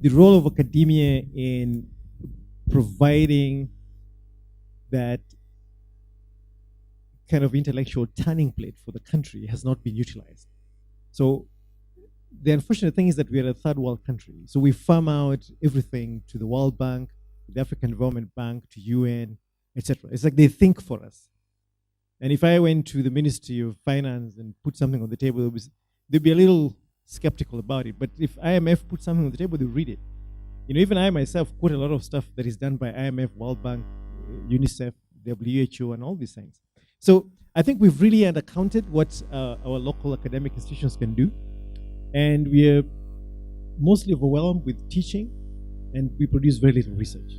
role of academia in providing that kind of intellectual turning plate for the country has not been utilized. So the unfortunate thing is that we are a third world country. So we farm out everything to the World Bank, the African Development Bank, to UN, etc. It's like they think for us. And if I went to the Ministry of Finance and put something on the table, they'd be a little skeptical about it. But if IMF put something on the table, they'll read it. Even I myself quote a lot of stuff that is done by IMF, World Bank, UNICEF, WHO, and all these things. So I think we've really undercounted what our local academic institutions can do. And we are mostly overwhelmed with teaching, and we produce very little research.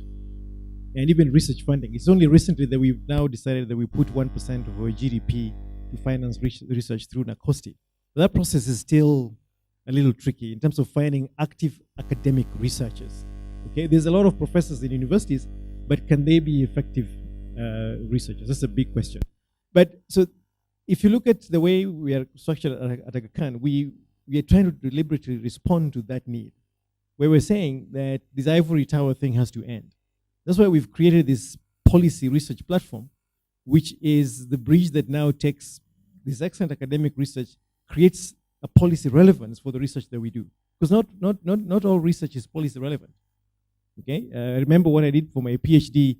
and even research funding. It's only recently that we've now decided that we put 1% of our GDP to finance research through NACOSTI. But that process is still a little tricky in terms of finding active academic researchers. Okay, there's a lot of professors in universities, but can they be effective researchers? That's a big question. But so if you look at the way we are structured at Aga Khan, we are trying to deliberately respond to that need, where we're saying that this ivory tower thing has to end. That's why we've created this policy research platform, which is the bridge that now takes this excellent academic research, creates a policy relevance for the research that we do. Because not all research is policy relevant. Okay, I remember when I did for my PhD,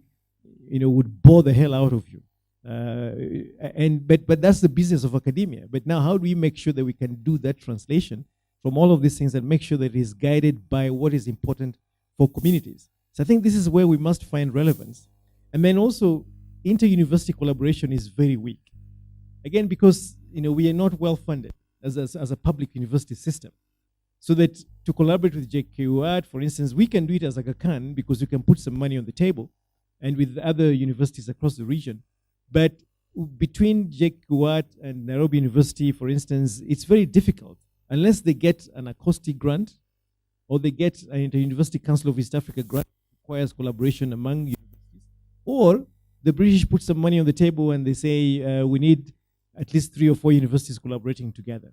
would bore the hell out of you. But that's the business of academia. But now, how do we make sure that we can do that translation from all of these things and make sure that it is guided by what is important for communities? So I think this is where we must find relevance. And then also, inter-university collaboration is very weak. Again, because we are not well funded as a public university system. So that to collaborate with JKUAT, for instance, we can do it as Aga Khan because we can put some money on the table, and with other universities across the region. But between JKUAT and Nairobi University, for instance, it's very difficult unless they get an NACOSTI grant or they get an Inter-University Council of East Africa grant that requires collaboration among universities, or the British put some money on the table and they say we need at least 3 or 4 universities collaborating together.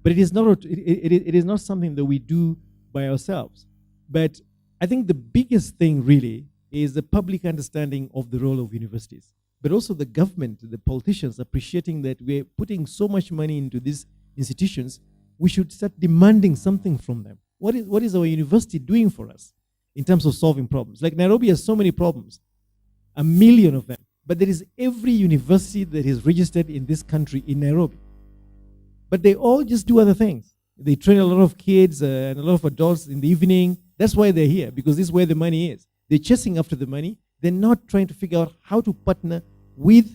But it is not something that we do by ourselves. But I think the biggest thing really is the public understanding of the role of universities, but also the government, the politicians appreciating that we're putting so much money into these institutions. We should start demanding something from them. What is our university doing for us in terms of solving problems? Like Nairobi has so many problems, 1 million of them, but there is every university that is registered in this country in Nairobi. But they all just do other things. They train a lot of kids and a lot of adults in the evening. That's why they're here, because this is where the money is. They're chasing after the money. They're not trying to figure out how to partner with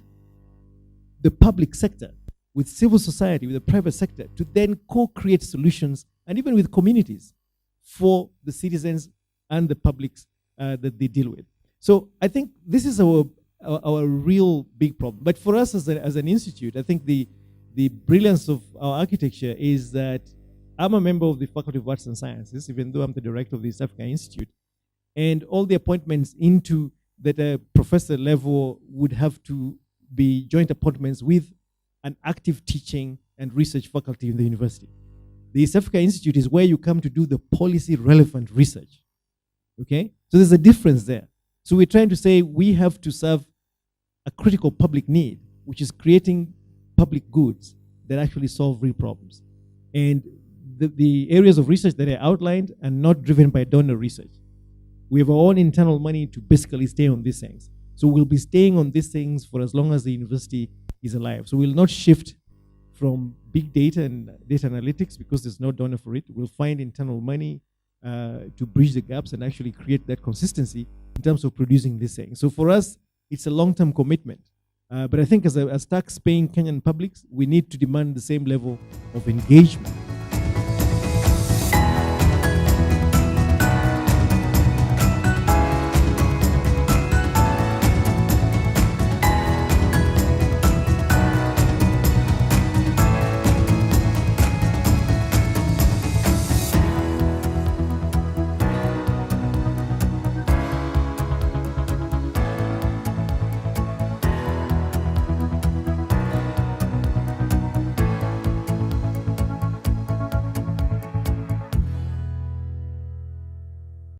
the public sector, with civil society, with the private sector, to then co-create solutions, and even with communities for the citizens and the publics that they deal with. So I think this is our real big problem. But for us as an institute, I think the brilliance of our architecture is that I'm a member of the Faculty of Arts and Sciences, even though I'm the director of the East Africa Institute. And all the appointments into that professor level would have to be joint appointments with an active teaching and research faculty in the university. The East Africa Institute is where you come to do the policy relevant research. Okay? So there's a difference there. So we're trying to say we have to serve a critical public need, which is creating public goods that actually solve real problems. And the areas of research that are outlined are not driven by donor research. We have our own internal money to basically stay on these things. So we'll be staying on these things for as long as the university is alive. So we'll not shift from big data and data analytics because there's no donor for it. We'll find internal money to bridge the gaps and actually create that consistency in terms of producing these things. So for us, it's a long-term commitment. But I think as tax-paying Kenyan publics, we need to demand the same level of engagement